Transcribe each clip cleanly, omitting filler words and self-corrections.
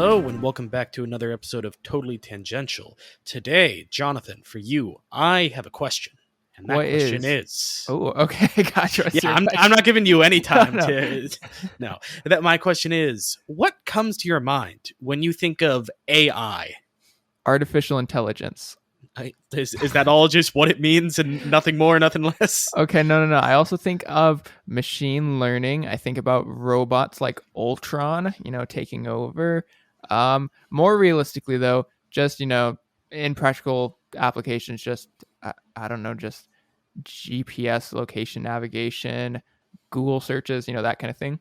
Hello and welcome back to another episode of Totally Tangential. Today, Jonathan, for you, I have a question. And that question is... Oh, okay. Gotcha. What's your I'm question? not giving you any time No. to... No. That my question is, what comes to your mind when you think of AI? Artificial intelligence. Is that all just what it means and nothing more, nothing less? Okay, no. I also think of machine learning. I think about robots like Ultron, taking over. More realistically, though, just, in practical applications, just, I don't know, just GPS location navigation, Google searches, that kind of thing.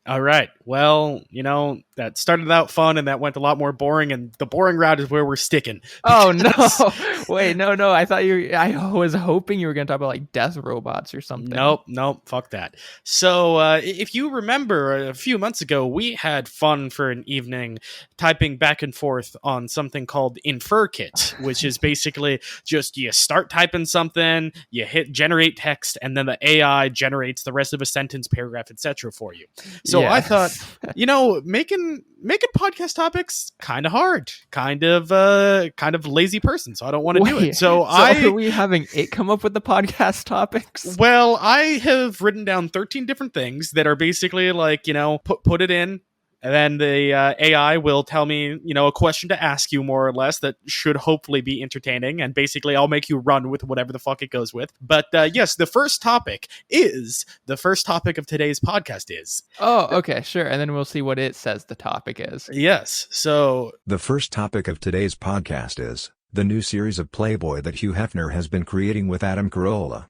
All right. Well, that started out fun and that went a lot more boring, and the boring route is where we're sticking. Oh no! Wait, no. I was hoping you were going to talk about like death robots or something. Nope. Fuck that. So, if you remember, a few months ago, we had fun for an evening typing back and forth on something called Inferkit, which is basically just you start typing something, you hit generate text, and then the AI generates the rest of a sentence, paragraph, etc. for you. So Yeah. I thought, making podcast topics kind of hard, kind of lazy person, so I don't want to do it. So are we having it come up with the podcast topics? Well, I have written down 13 different things that are basically like, put it in, and then the AI will tell me, a question to ask you more or less that should hopefully be entertaining. And basically I'll make you run with whatever the fuck it goes with. But yes, the first topic of today's podcast is. Oh, okay, sure. And then we'll see what it says the topic is. Yes. So the first topic of today's podcast is the new series of Playboy that Hugh Hefner has been creating with Adam Carolla.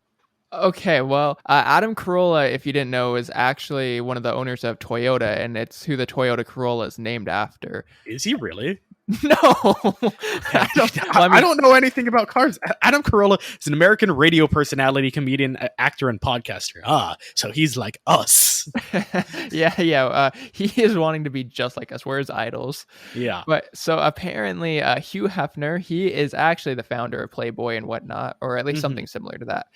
Okay, well, Adam Carolla, if you didn't know, is actually one of the owners of Toyota, and it's who the Toyota Corolla is named after. Is he really? No. I don't know anything about cars. Adam Carolla is an American radio personality, comedian, actor, and podcaster. So he's like us. Yeah. He is wanting to be just like us. We're his idols. Yeah. But so apparently, Hugh Hefner, he is actually the founder of Playboy and whatnot, or at least something similar to that.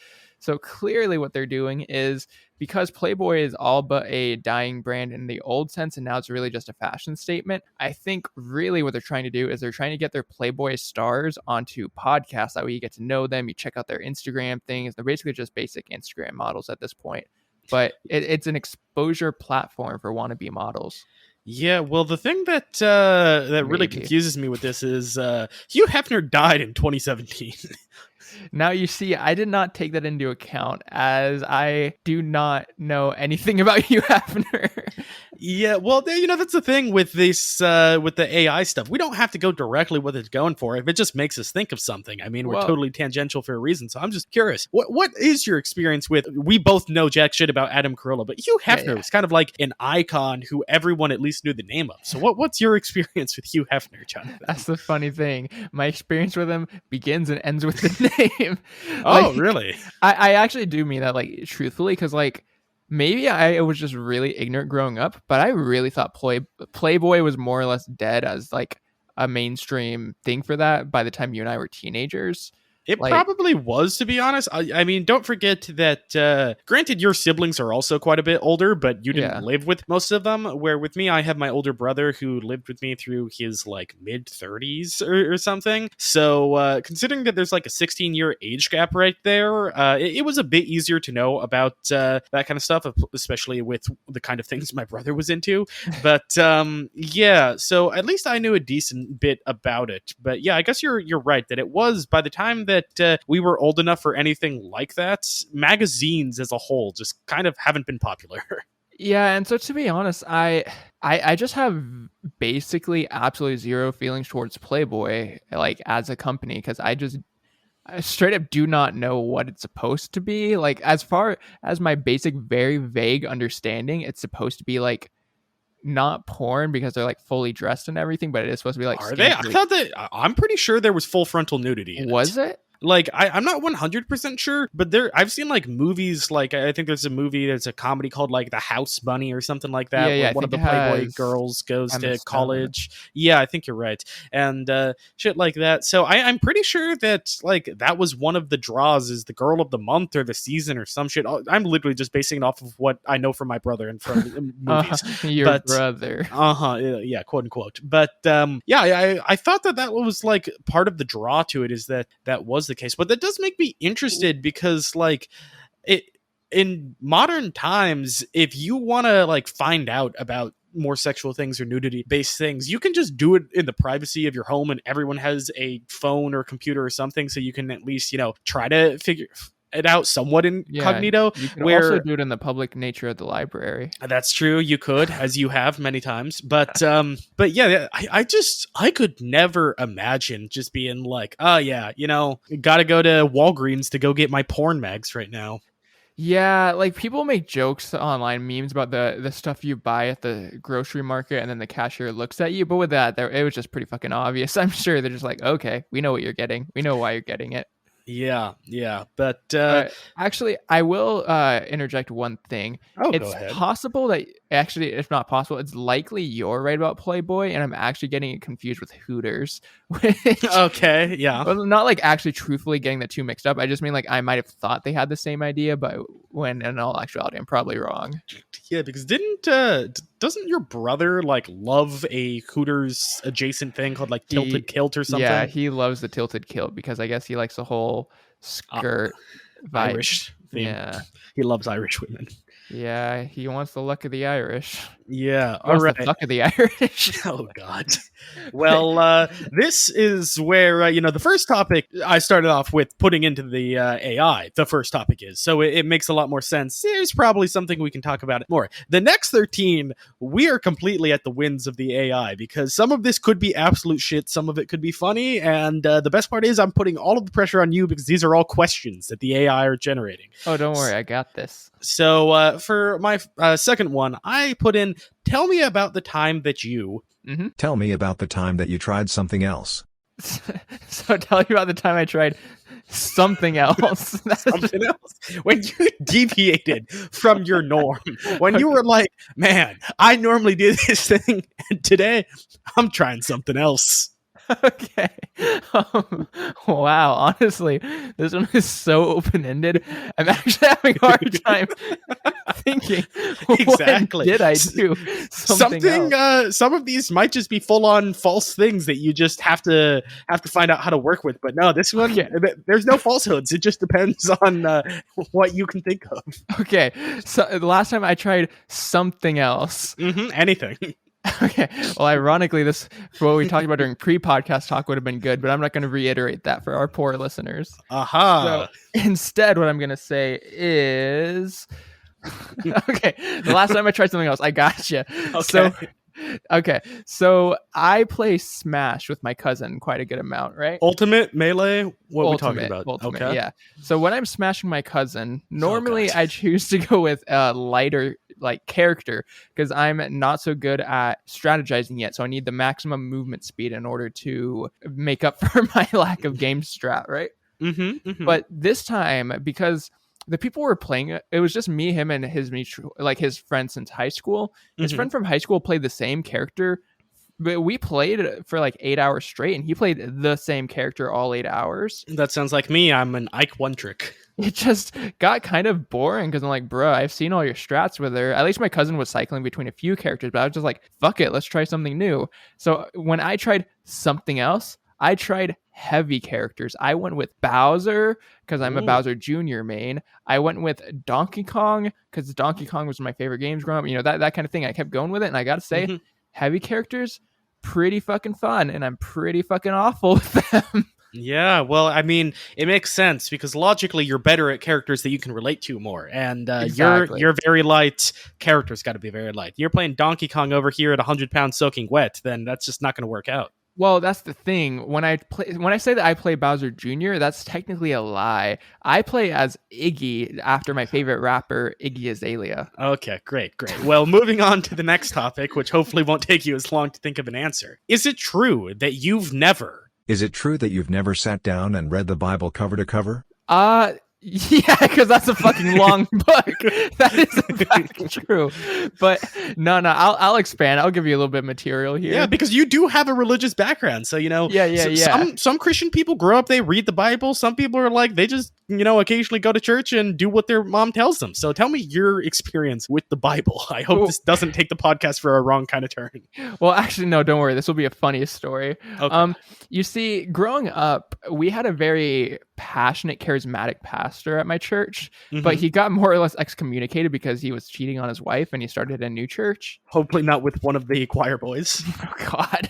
So clearly what they're doing is, because Playboy is all but a dying brand in the old sense, and now it's really just a fashion statement, I think really what they're trying to do is they're trying to get their Playboy stars onto podcasts. That way you get to know them, you check out their Instagram things. They're basically just basic Instagram models at this point. But it's an exposure platform for wannabe models. Yeah, well, the thing that really confuses me with this is Hugh Hefner died in 2017. Now, you see, I did not take that into account, as I do not know anything about Hugh Hefner. Yeah, well, that's the thing with this, with the AI stuff. We don't have to go directly what it's going for if it just makes us think of something. I mean, we're totally tangential for a reason, so I'm just curious. What is your experience with, we both know jack shit about Adam Carolla, but Hugh Hefner is kind of like an icon who everyone at least knew the name of. So what's your experience with Hugh Hefner, Jonathan? That's the funny thing. My experience with him begins and ends with the name. Oh, really? I actually do mean that, like, truthfully, because, like, maybe I was just really ignorant growing up, but I really thought Playboy was more or less dead as, like, a mainstream thing for that by the time you and I were teenagers. It probably was, to be honest. I mean, don't forget that, granted, your siblings are also quite a bit older, but you didn't live with most of them. Where with me, I have my older brother who lived with me through his, like, mid-30s or something. So, considering that there's, like, a 16-year age gap right there, it was a bit easier to know about that kind of stuff, especially with the kind of things my brother was into. But, yeah, so at least I knew a decent bit about it. But, yeah, I guess you're right that it was, by the time that we were old enough for anything like that, magazines as a whole just kind of haven't been popular. Yeah, and so to be honest, I just have basically absolutely zero feelings towards Playboy, like, as a company, because I straight up do not know what it's supposed to be. Like, as far as my basic, very vague understanding, it's supposed to be like not porn because they're like fully dressed and everything, but it is supposed to be like. Are they? I thought that. I'm pretty sure there was full frontal nudity. Was it? Like, I'm not 100% sure, but I've seen like movies, like I think there's a movie, there's a comedy called like The House Bunny or something like that, Yeah, where I one of think the it Playboy has girls goes Emma to Stone. college. Yeah, I think you're right. And shit like that. So I'm pretty sure that like that was one of the draws, is the girl of the month or the season or some shit. I'm literally just basing it off of what I know from my brother and from movies. Your But brother. yeah, quote unquote. But yeah, I thought that was like part of the draw to it, is that was the case. But that does make me interested, because like it in modern times, if you want to like find out about more sexual things or nudity based things, you can just do it in the privacy of your home, and everyone has a phone or computer or something, so you can at least, try to figure it out somewhat Yeah, incognito. you can also Where do it in the public nature of the library. that's true, you could, as you have many times. But yeah, I could never imagine just being like, oh yeah, gotta go to Walgreens to go get my porn mags right now. Yeah, like people make jokes online, memes about the stuff you buy at the grocery market, and then the cashier looks at you. But with that, it was just pretty fucking obvious. I'm sure they're just like, okay, we know what you're getting. We know why you're getting it. Yeah, but Actually, I will interject one thing. oh, go It's ahead. possible that, actually, if not possible, it's likely you're right about Playboy, and I'm actually getting it confused with Hooters. Which, Okay, yeah. well, not like actually truthfully getting the two mixed up. I just mean like I might have thought they had the same idea, but when in all actuality, I'm probably wrong. Yeah, because doesn't your brother like love a Hooters adjacent thing called like Tilted Kilt or something? Yeah, he loves the tilted kilt because I guess he likes the whole skirt vibe. Irish theme. Yeah. He loves Irish women. Yeah, he wants the luck of the Irish. Yeah, He wants the fuck of the Irish. Oh God. Well, this is where the first topic I started off with putting into the AI. The first topic is, so it makes a lot more sense. There's probably something we can talk about more. The next 13, we are completely at the whims of the AI, because some of this could be absolute shit, some of it could be funny, and the best part is I'm putting all of the pressure on you, because these are all questions that the AI are generating. Oh, don't worry, I got this. So for my second one, I put in, tell me about the time that you... Mm-hmm. Tell me about the time that you tried something else. So tell you about the time I tried something else. Something else. When you deviated from your norm. When you were like, man, I normally do this thing, and today I'm trying something else. Okay. Wow. Honestly, this one is so open-ended. I'm actually having a hard time thinking. Exactly. When did I do something else? Some of these might just be full-on false things that you just have to find out how to work with. But no, this one, there's no falsehoods. It just depends on what you can think of. Okay. So the last time I tried something else. Anything. Okay. Well, ironically, this, for what we talked about during pre-podcast talk, would have been good, but I'm not going to reiterate that for our poor listeners. Aha. So instead, what I'm going to say is, okay, the last time I tried something else, I gotcha. Okay. So I play Smash with my cousin quite a good amount, right? Ultimate, Melee, what are we talking about? Ultimate, okay. Yeah. So when I'm smashing my cousin, normally I choose to go with a lighter like character, because I'm not so good at strategizing yet. So I need the maximum movement speed in order to make up for my lack of game strat, right? But this time, because the people were playing it was just me, him, and his mutual, like his friend since high school. His friend from high school played the same character, but we played for like 8 hours straight, and he played the same character all 8 hours. That sounds like me. I'm an Ike one trick. It just got kind of boring, because I'm like, bro, I've seen all your strats with her. At least my cousin was cycling between a few characters, but I was just like, fuck it, let's try something new. So when I tried something else, I tried heavy characters. I went with Bowser, because I'm a Bowser Jr. main. I went with Donkey Kong, because Donkey Kong was my favorite games growing up. That kind of thing. I kept going with it, and I gotta say, heavy characters, pretty fucking fun, and I'm pretty fucking awful with them. Yeah, well, I mean, it makes sense, because logically you're better at characters that you can relate to more, and exactly. you're very light. Characters got to be very light. You're playing Donkey Kong over here at 100 pounds soaking wet, then that's just not going to work out. Well, that's the thing. When I say that I play Bowser Jr., that's technically a lie. I play as Iggy, after my favorite rapper, Iggy Azalea. Okay, great. Well, moving on to the next topic, which hopefully won't take you as long to think of an answer. Is it true that you've never Is it true that you've never sat down and read the Bible cover to cover? Yeah, because that's a fucking long book. That is in fact true. But no, I'll expand. I'll give you a little bit of material here. Yeah, because you do have a religious background. So, Yeah. Some Christian people grow up, they read the Bible. Some people are like, they just, occasionally go to church and do what their mom tells them. So tell me your experience with the Bible. I hope this doesn't take the podcast for a wrong kind of turn. Well, actually, no, don't worry. This will be a funny story. Okay. You see, growing up, we had a very passionate, charismatic pastor at my church, but he got more or less excommunicated because he was cheating on his wife and he started a new church. Hopefully not with one of the choir boys. Oh, God.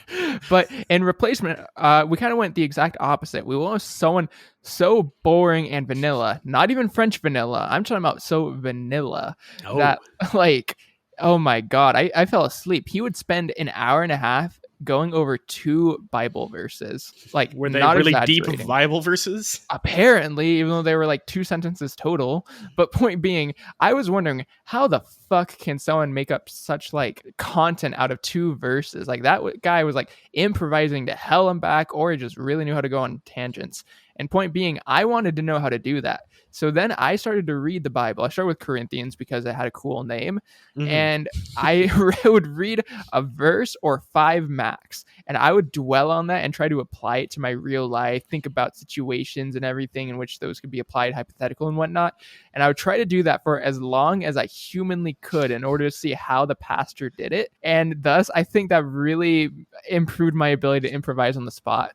But in replacement, we kind of went the exact opposite. We went with someone so boring and vanilla, not even French vanilla. I'm talking about so vanilla that, like, oh my God, I fell asleep. He would spend an hour and a half going over 2 Bible verses. Like, were they not really deep Bible verses? Apparently, even though they were like 2 sentences total. But point being, I was wondering, how the fuck can someone make up such like content out of 2 verses? Like, that guy was like improvising to hell and back, or he just really knew how to go on tangents. And point being, I wanted to know how to do that. So then I started to read the Bible. I started with Corinthians because it had a cool name. And I would read a verse or 5 max. And I would dwell on that and try to apply it to my real life, think about situations and everything in which those could be applied, hypothetical and whatnot. And I would try to do that for as long as I humanly could in order to see how the pastor did it. And thus, I think that really improved my ability to improvise on the spot.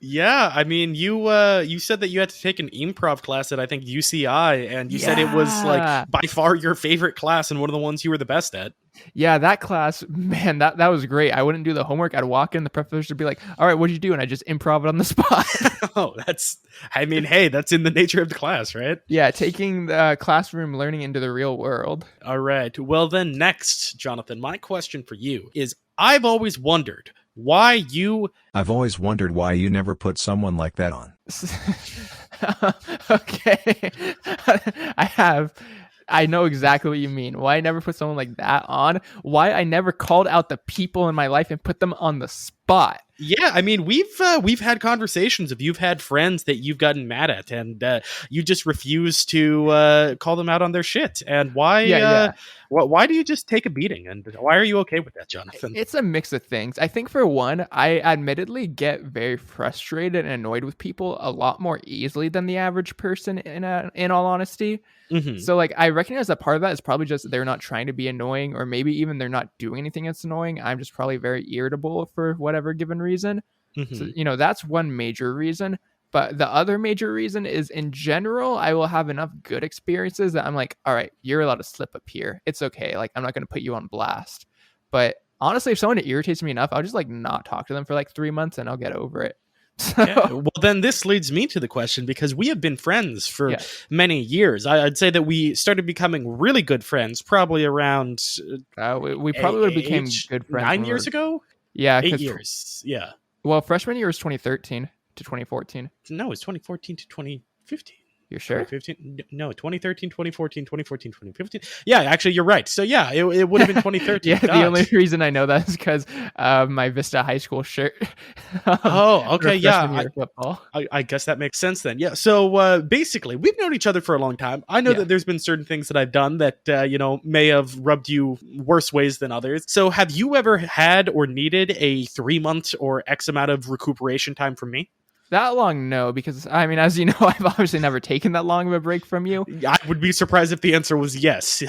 Yeah, I mean, you said that you had to take an improv class at, I think, UCI, and you said it was like by far your favorite class and one of the ones you were the best at. Yeah, that class, man, that was great. I wouldn't do the homework. I'd walk in, the professor would be like, all right, what'd you do? And I just improv it on the spot. Oh, hey, that's in the nature of the class, right? Yeah, taking the classroom learning into the real world. All right. Well, then next, Jonathan, my question for you is, I've always wondered why you never put someone like that on. Okay. I know exactly what you mean. Why I never put someone like that on. Why I never called out the people in my life and put them on the spot. Yeah, I mean, we've had conversations of you've had friends that you've gotten mad at, and you just refuse to call them out on their shit. And why? Why do you just take a beating? And why are you okay with that, Jonathan? It's a mix of things. I think for one, I admittedly get very frustrated and annoyed with people a lot more easily than the average person. In all honesty. So like I recognize that part of that is probably just they're not trying to be annoying, or maybe even they're not doing anything that's annoying. I'm just probably very irritable for whatever given reason. So, that's one major reason. But the other major reason is, in general, I will have enough good experiences that I'm like, all right, you're allowed to slip up here. It's okay. Like, I'm not going to put you on blast. But honestly, if someone irritates me enough, I'll just like not talk to them for like 3 months and I'll get over it. So. Yeah. Well, then this leads me to the question, because we have been friends for many years. I'd say that we started becoming really good friends probably around... we probably would have became good friends. 9 years ago? Yeah. 8 years. Yeah. Well, freshman year was 2013 to 2014. No, it's 2014 to 2015. You're sure? 2015? No, 2013, 2014, 2014, 2015. Yeah, actually, you're right. So yeah, it would have been 2013. Yeah, the only reason I know that is because my Vista High School shirt. Oh, okay, yeah. Football. I guess that makes sense then. Yeah. So basically, we've known each other for a long time. I know that there's been certain things that I've done that may have rubbed you worse ways than others. So have you ever had or needed a 3-month or X amount of recuperation time from me? That long, no, because I mean, as you know, I've obviously never taken that long of a break from you. I would be surprised if the answer was yes.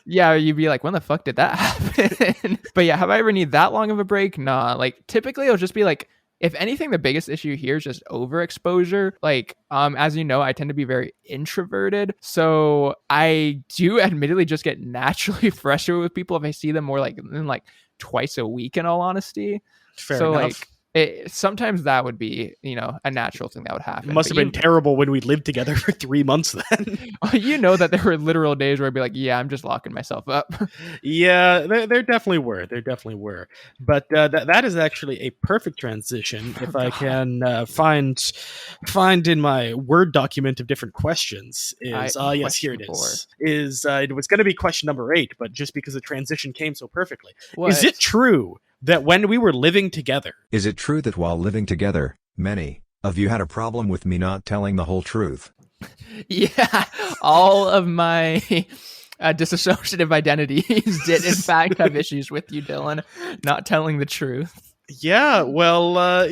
Yeah, you'd be like, when the fuck did that happen? But yeah, have I ever need that long of a break? Nah, like typically it'll just be like, if anything, the biggest issue here is just overexposure. Like, as you know, I tend to be very introverted. So I do admittedly just get naturally frustrated with people if I see them more than twice a week, in all honesty. Fair enough. Like, sometimes that would be, a natural thing that would happen. It must have been terrible when we lived together for 3 months then. That there were literal days where I'd be like, yeah, I'm just locking myself up. Yeah, there definitely were. But that is actually a perfect transition. If I can find in my Word document of different questions. Yes, here it is. It was going to be question number 8, but just because the transition came so perfectly. What? Is it true that when we were living together... Is it true that while living together, Many of you had a problem with me not telling the whole truth. Yeah, all of my dissociative identities did in fact have issues with you, Dylan, not telling the truth. Yeah, well,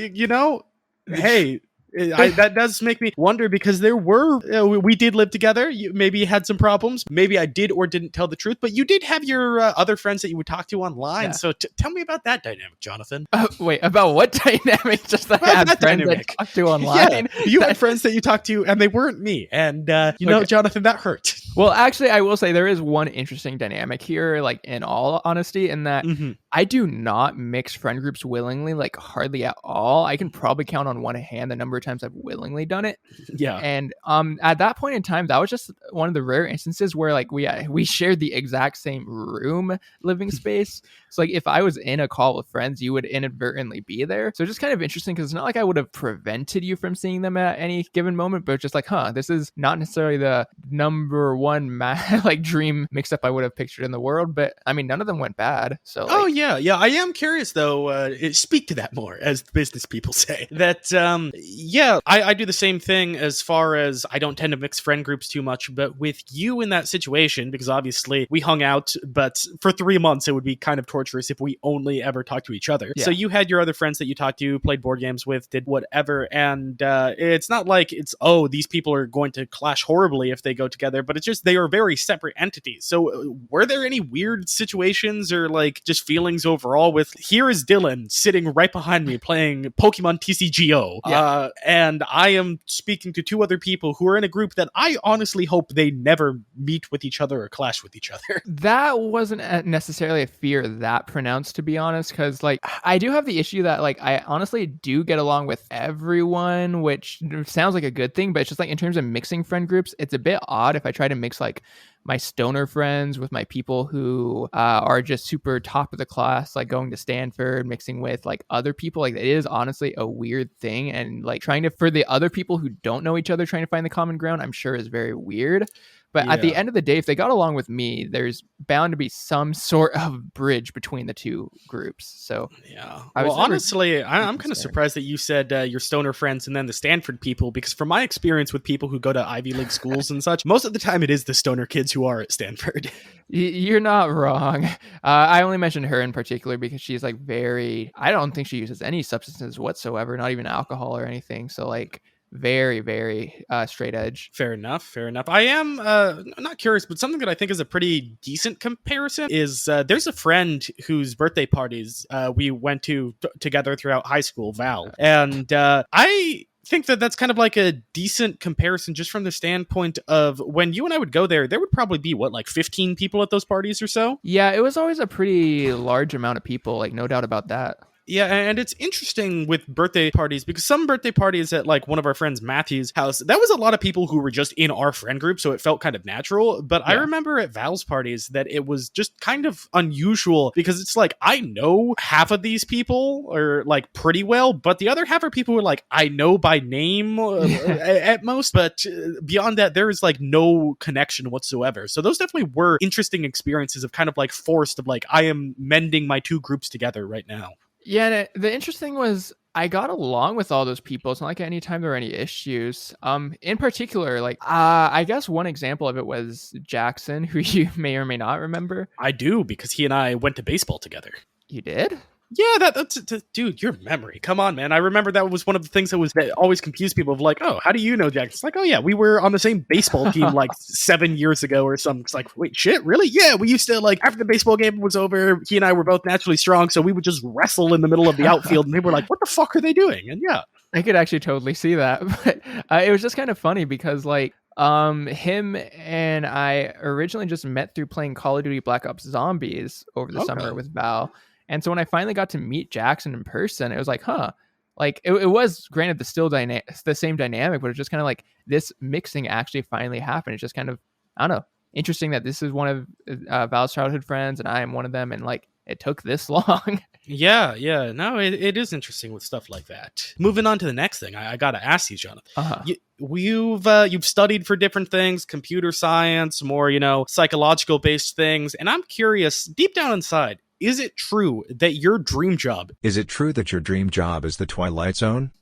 hey, that does make me wonder, because there were we did live together. You maybe had some problems. Maybe I did or didn't tell the truth, but you did have your other friends that you would talk to online. Yeah. So tell me about that dynamic, Jonathan. Wait, about what dynamic? Just that I had friends dynamic. That talked to online. Yeah, you had friends that you talked to, and they weren't me. And okay. Jonathan, that hurt. Well, actually, I will say there is one interesting dynamic here, like in all honesty, in that I do not mix friend groups willingly, like hardly at all. I can probably count on one hand the number of times I've willingly done it. Yeah. And at that point in time, that was just one of the rare instances where like we shared the exact same room living space. So like if I was in a call with friends, you would inadvertently be there. So just kind of interesting, because it's not like I would have prevented you from seeing them at any given moment, but just like, this is not necessarily the number one like dream mix up I would have pictured in the world. But I mean, none of them went bad. So like, yeah. I am curious though. Speak to that more, as the business people say. That I do the same thing as far as I don't tend to mix friend groups too much. But with you in that situation, because obviously we hung out, but for 3 months it would be kind of torturous if we only ever talked to each other. Yeah. So you had your other friends that you talked to, played board games with, did whatever, and it's not like it's these people are going to clash horribly if they go together, but it's just they are very separate entities. So were there any weird situations or like just feelings overall with, here is Dylan sitting right behind me playing Pokemon TCGO, and I am speaking to 2 other people who are in a group that I honestly hope they never meet with each other or clash with each other? That wasn't necessarily a fear that pronounced, to be honest, because like I do have the issue that like I honestly do get along with everyone, which sounds like a good thing, but it's just like in terms of mixing friend groups, it's a bit odd if I try to mix like my stoner friends with my people who are just super top of the class, like going to Stanford, mixing with like other people. Like it is honestly a weird thing, and like trying to, for the other people who don't know each other, trying to find the common ground, I'm sure is very weird. But at the end of the day, if they got along with me, there's bound to be some sort of bridge between the two groups. So yeah. Well, honestly, I'm kind of surprised that you said your stoner friends and then the Stanford people, because from my experience with people who go to Ivy League schools and such, most of the time it is the stoner kids who are at Stanford. You're not wrong. I only mentioned her in particular because she's like I don't think she uses any substances whatsoever, not even alcohol or anything. So like, very, very straight edge. Fair enough. I am not curious, but something that I think is a pretty decent comparison is there's a friend whose birthday parties we went to together throughout high school, Val. And I think that that's kind of like a decent comparison just from the standpoint of when you and I would go there would probably be like 15 people at those parties or so. Yeah, it was always a pretty large amount of people, like no doubt about that. Yeah, and it's interesting with birthday parties because some birthday parties at like one of our friends Matthew's house, that was a lot of people who were just in our friend group, so it felt kind of natural. But I remember at Val's parties that it was just kind of unusual because it's like I know half of these people are like pretty well, but the other half are people who are like I know by name at most, but beyond that there is like no connection whatsoever. So those definitely were interesting experiences of kind of like forced of like I am mending my 2 groups together right now. Yeah, the interesting was I got along with all those people. It's not like anytime there were any issues. In particular, like I guess one example of it was Jackson, who you may or may not remember. I do, because he and I went to baseball together. You did? Yeah, that's dude, your memory. Come on, man. I remember that was one of the things that always confused people of like, oh, how do you know Jackson? It's like, oh yeah, we were on the same baseball team like 7 years ago or something. It's like, wait, shit, really? Yeah, we used to like after the baseball game was over, he and I were both naturally strong, so we would just wrestle in the middle of the outfield, and they were like, what the fuck are they doing? And yeah. I could actually totally see that. But it was just kind of funny because like him and I originally just met through playing Call of Duty Black Ops Zombies over the summer with Val. And so when I finally got to meet Jackson in person, it was like, like it was granted the same dynamic, but it's just kind of like this mixing actually finally happened. It's just kind of, I don't know, interesting that this is one of Val's childhood friends and I am one of them. And like, it took this long. Yeah. No, it is interesting with stuff like that. Moving on to the next thing, I got to ask you, Jonathan. You've studied for different things, computer science, more, psychological based things. And I'm curious, deep down inside, is it true that your dream job... Is it true that your dream job is the Twilight Zone?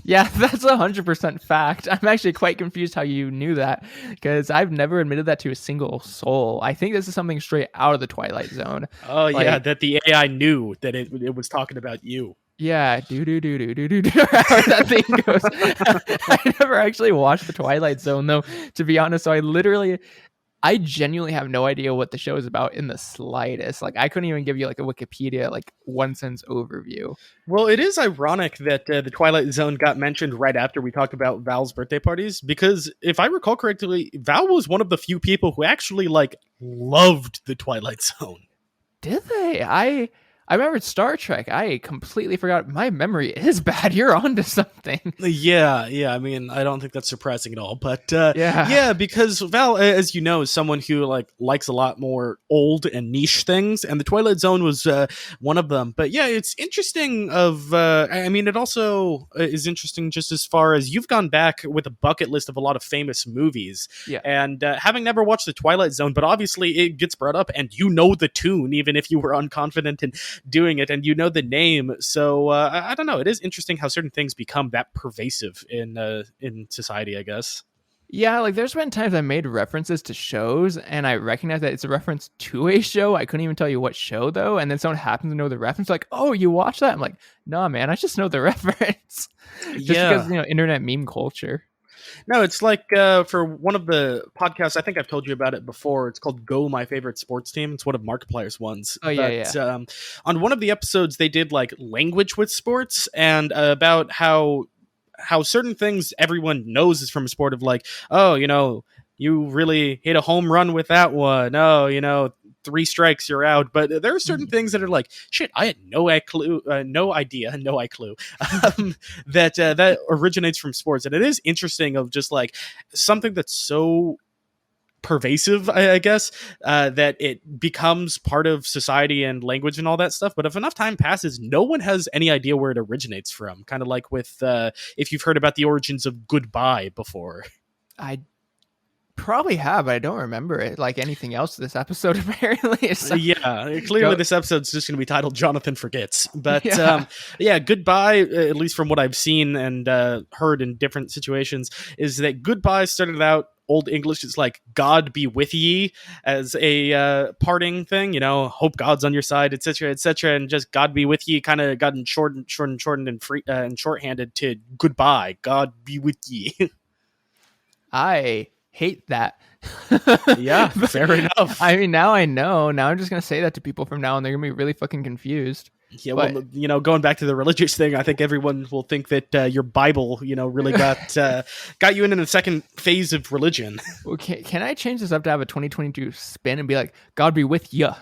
Yeah, that's 100% fact. I'm actually quite confused how you knew that, because I've never admitted that to a single soul. I think this is something straight out of the Twilight Zone. Oh yeah, Like, that the AI knew that it was talking about you. yeah, do, however that thing goes. I never actually watched the Twilight Zone though, to be honest. So I genuinely have no idea what the show is about in the slightest. Like, I couldn't even give you like a Wikipedia, like, one sentence overview. Well, it is ironic that the Twilight Zone got mentioned right after we talked about Val's birthday parties, because if I recall correctly, Val was one of the few people who actually like loved the Twilight Zone. Did they? I remembered Star Trek. I completely forgot. My memory is bad. You're onto something. Yeah. I mean, I don't think that's surprising at all. But Yeah, because Val, as you know, is someone who like likes a lot more old and niche things, and the Twilight Zone was one of them. But yeah, it's interesting. I mean, it also is interesting just as far as you've gone back with a bucket list of a lot of famous movies. yeah. And having never watched the Twilight Zone, but obviously it gets brought up, and you know the tune, even if you were unconfident in doing it, and you know the name. So I don't know. It is interesting how certain things become that pervasive in society, I guess. Yeah, like, there's been times I made references to shows and I recognize that it's a reference to a show. I couldn't even tell you what show though, and then someone happens to know the reference, like, "Oh, you watch that?" I'm like, "Nah, man, I just know the reference." Just because, internet meme culture. No, it's like for one of the podcasts, I think I've told you about it before. It's called Go My Favorite Sports Team. It's one of Markiplier's ones. Oh, yeah. On one of the episodes, they did like language with sports, and about how certain things everyone knows is from a sport, of like, oh, you really hit a home run with that one. Oh, 3 strikes, you're out. But there are certain things that are like, shit, I had no clue, that originates from sports. And it is interesting of just like something that's so pervasive, I guess, that it becomes part of society and language and all that stuff. But if enough time passes, no one has any idea where it originates from. Kind of like with, if you've heard about the origins of goodbye before. I probably have, but I don't remember it like anything else this episode, apparently. Yeah, clearly this episode's just going to be titled Jonathan Forgets. But yeah. goodbye, at least from what I've seen and heard in different situations, is that goodbye started out Old English. It's like God be with ye as a parting thing, hope God's on your side, etc., and just God be with ye kind of gotten shortened and shorthanded to goodbye, God be with ye. I hate that. Yeah, fair enough. I mean, now I know. Now I'm just gonna say that to people from now on. They're gonna be really fucking confused. Yeah, well, going back to the religious thing, I think everyone will think that your Bible, really got you into the second phase of religion. Okay, can I change this up to have a 2022 spin and be like, God be with ya?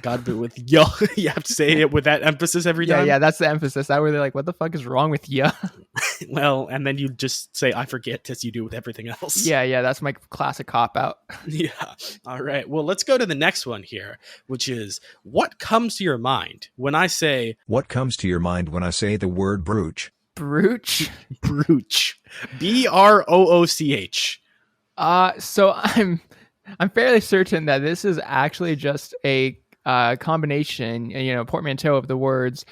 God be with ya. You have to say it with that emphasis every time. Yeah, that's the emphasis. That where they're like, what the fuck is wrong with ya? Well, and then you just say, I forget, as you do with everything else. Yeah, that's my classic cop-out. Yeah. All right. Well, let's go to the next one here, which is, what comes to your mind when I say... What comes to your mind when I say the word brooch? Brooch? Brooch. B-R-O-O-C-H. So I'm fairly certain that this is actually just a combination, portmanteau of the words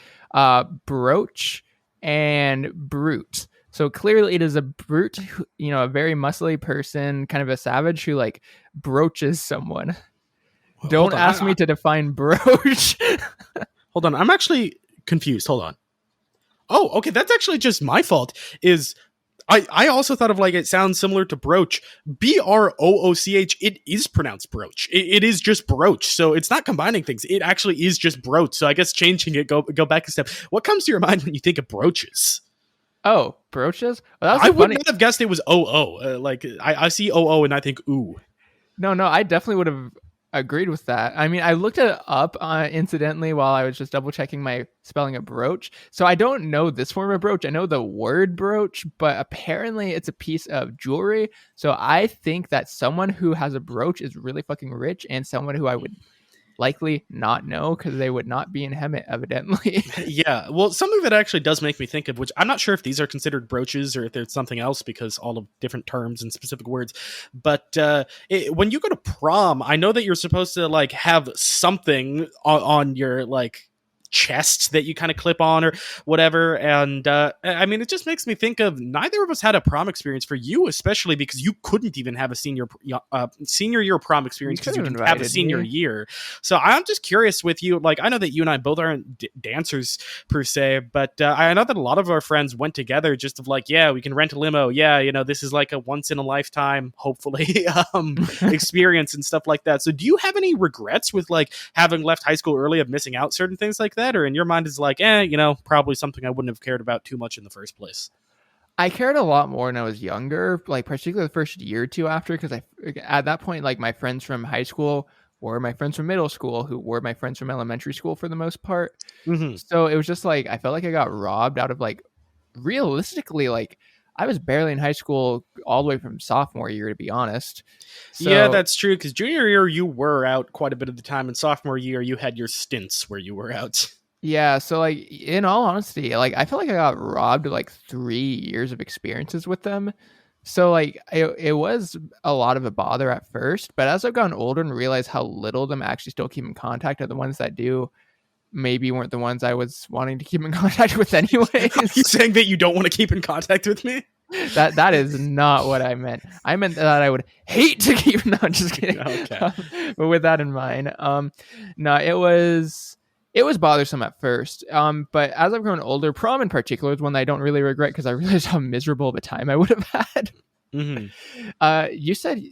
brooch and brute. So clearly it is a brute, a very muscly person, kind of a savage who like broaches someone. Well, don't ask me to define brooch. Hold on. I'm actually confused. Hold on. Oh, okay. That's actually just my fault. I also thought of like, it sounds similar to brooch. B-R-O-O-C-H. It is pronounced brooch. It is just brooch. So it's not combining things. It actually is just brooch. So I guess changing it, go back a step. What comes to your mind when you think of brooches? Oh, brooches? Well, I would not have guessed it was O-O. I see O-O and I think ooh. No, I definitely would have agreed with that. I mean, I looked it up incidentally while I was just double checking my spelling of brooch. So I don't know this form of brooch. I know the word brooch, but apparently it's a piece of jewelry. So I think that someone who has a brooch is really fucking rich, and someone who I would likely not know because they would not be in Hemet, evidently. Yeah, well, something that actually does make me think of, which I'm not sure if these are considered brooches or if there's something else because all of different terms and specific words, but when you go to prom, I know that you're supposed to like have something on your like chest that you kind of clip on or whatever. And I mean, it just makes me think of neither of us had a prom experience, for you especially, because you couldn't even have a senior year prom experience because you didn't have a senior year. So I'm just curious with you, like, I know that you and I both aren't dancers per se, but I know that a lot of our friends went together just of like, yeah, we can rent a limo, yeah, you know, this is like a once in a lifetime, hopefully, experience and stuff like that. So do you have any regrets with like having left high school early, of missing out certain things like that, or in your mind is like, you know, probably something I wouldn't have cared about too much in the first place? I cared a lot more when I was younger, like particularly the first year or two after, because at that point, like my friends from high school were my friends from middle school, who were my friends from elementary school for the most part. Mm-hmm. So it was just like, I felt like I got robbed out of, like, realistically, like, I was barely in high school all the way from sophomore year, to be honest. So, yeah, that's true, because junior year you were out quite a bit of the time, and sophomore year you had your stints where you were out. Yeah, so like, in all honesty, like, I feel like I got robbed of like 3 years of experiences with them. So like, it was a lot of a bother at first, but as I've gotten older and realized how little of them actually still keep in contact, and the ones that do maybe weren't the ones I was wanting to keep in contact with anyways. Are you saying that you don't want to keep in contact with me? That is not what I meant. I meant that I would hate to keep. No, just kidding. Okay. But with that in mind, no, it was bothersome at first. But as I've grown older, prom in particular is one that I don't really regret, because I realized how miserable of a time I would have had. Mm-hmm. You said,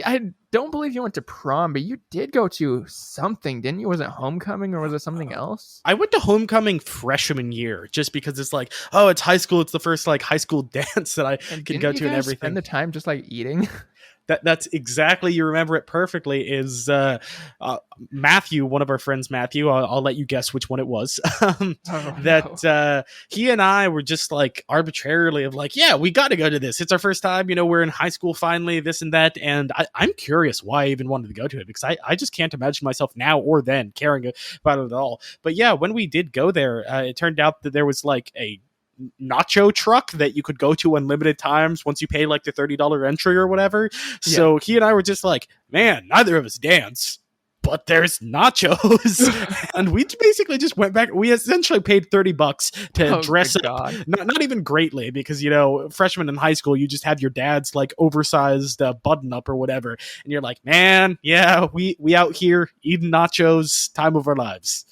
I don't believe you went to prom, but you did go to something, didn't you? Was it homecoming or was it something else? I went to homecoming freshman year, just because it's like, oh, it's high school. It's the first like high school dance that I can go to and everything. Spend the time just like eating. That's exactly, you remember it perfectly, is Matthew, one of our friends, Matthew, I'll let you guess which one it was, he and I were just like arbitrarily of like, yeah, we got to go to this. It's our first time, you know, we're in high school finally, this and that. And I'm curious why I even wanted to go to it, because I just can't imagine myself now or then caring about it at all. But yeah, when we did go there, it turned out that there was like a nacho truck that you could go to unlimited times once you pay like the $30 entry or whatever. So yeah. He and I were just like, man, neither of us dance, but there's nachos. And we basically just went back. We essentially paid $30 to dress up. Not even greatly, because, you know, freshmen in high school, you just have your dad's like oversized button up or whatever. And you're like, man, yeah, we out here eating nachos, time of our lives.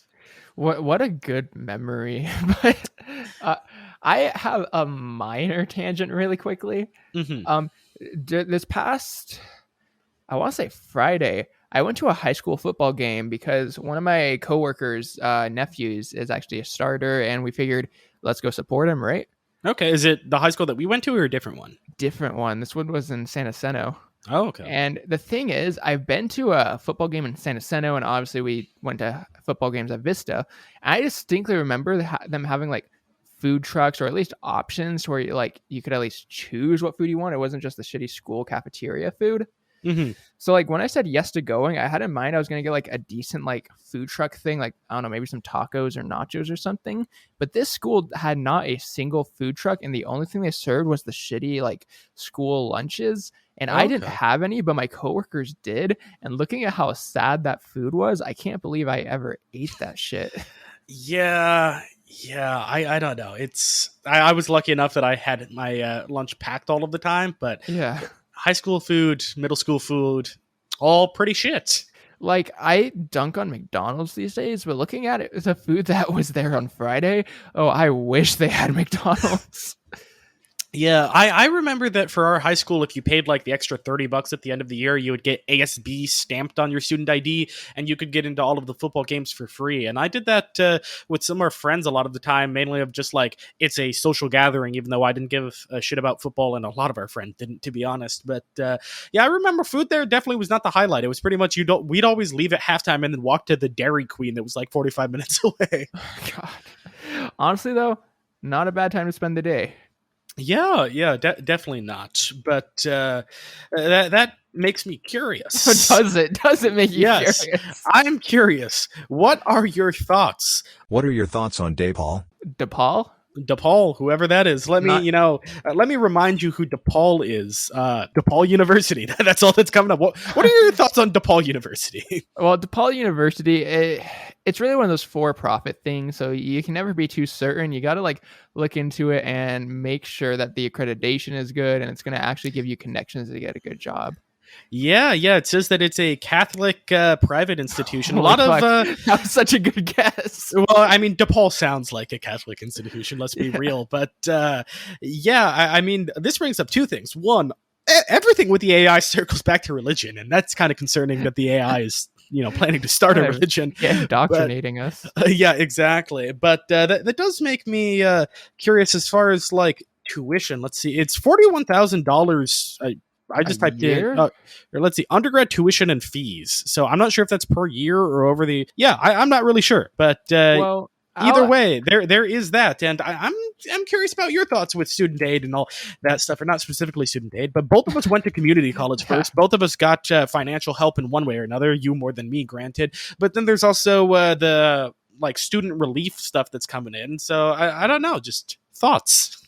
What a good memory. But I have a minor tangent really quickly. Mm-hmm. This past, I want to say Friday, I went to a high school football game because one of my coworkers' nephews is actually a starter, and we figured, let's go support him, right? Okay, is it the high school that we went to or a different one? Different one. This one was in San Jacinto. Oh, okay. And the thing is, I've been to a football game in San Jacinto, and obviously we went to football games at Vista. I distinctly remember them having like food trucks, or at least options where you could at least choose what food you want. It wasn't just the shitty school cafeteria food. Mm-hmm. So like when I said yes to going, I had in mind I was going to get like a decent like food truck thing, like, I don't know, maybe some tacos or nachos or something. But this school had not a single food truck, and the only thing they served was the shitty like school lunches. And I didn't have any, but my coworkers did. And looking at how sad that food was, I can't believe I ever ate that shit. Yeah, I don't know. I was lucky enough that I had my lunch packed all of the time, but yeah, high school food, middle school food, all pretty shit. Like, I dunk on McDonald's these days, but looking at it, the food that was there on Friday, oh, I wish they had McDonald's. Yeah, I remember that for our high school, if you paid like the extra $30 at the end of the year, you would get ASB stamped on your student ID, and you could get into all of the football games for free. And I did that with some of our friends a lot of the time, mainly of just like, it's a social gathering, even though I didn't give a shit about football, and a lot of our friends didn't, to be honest. But yeah, I remember food there definitely was not the highlight. It was pretty much we'd always leave at halftime and then walk to the Dairy Queen that was like 45 minutes away. God. Honestly, though, not a bad time to spend the day. Yeah, definitely not. But that makes me curious. Does it make you curious? I'm curious. What are your thoughts? What are your thoughts on DePaul? DePaul? DePaul, whoever that is. Let me remind you who DePaul is. DePaul University. That's all that's coming up. What are your thoughts on DePaul University? Well, DePaul University, it's really one of those for-profit things, so you can never be too certain. You got to like look into it and make sure that the accreditation is good and it's going to actually give you connections to get a good job. Yeah. It says that it's a Catholic private institution. Holy fuck. That was such a good guess. Well, I mean, DePaul sounds like a Catholic institution. Let's be real, but I mean, this brings up two things. One, everything with the AI circles back to religion, and that's kind of concerning that the AI is planning to start a religion, indoctrinating us. Yeah, exactly. But that does make me curious as far as like tuition. Let's see, it's $41,000. I just typed in, or let's see, undergrad tuition and fees. So I'm not sure if that's per year or over the. Yeah, I'm not really sure, but either way, there is that, and I'm curious about your thoughts with student aid and all that stuff, or not specifically student aid, but both of us went to community college first. Both of us got financial help in one way or another. You more than me, granted, but then there's also the like student relief stuff that's coming in. So I don't know, just thoughts.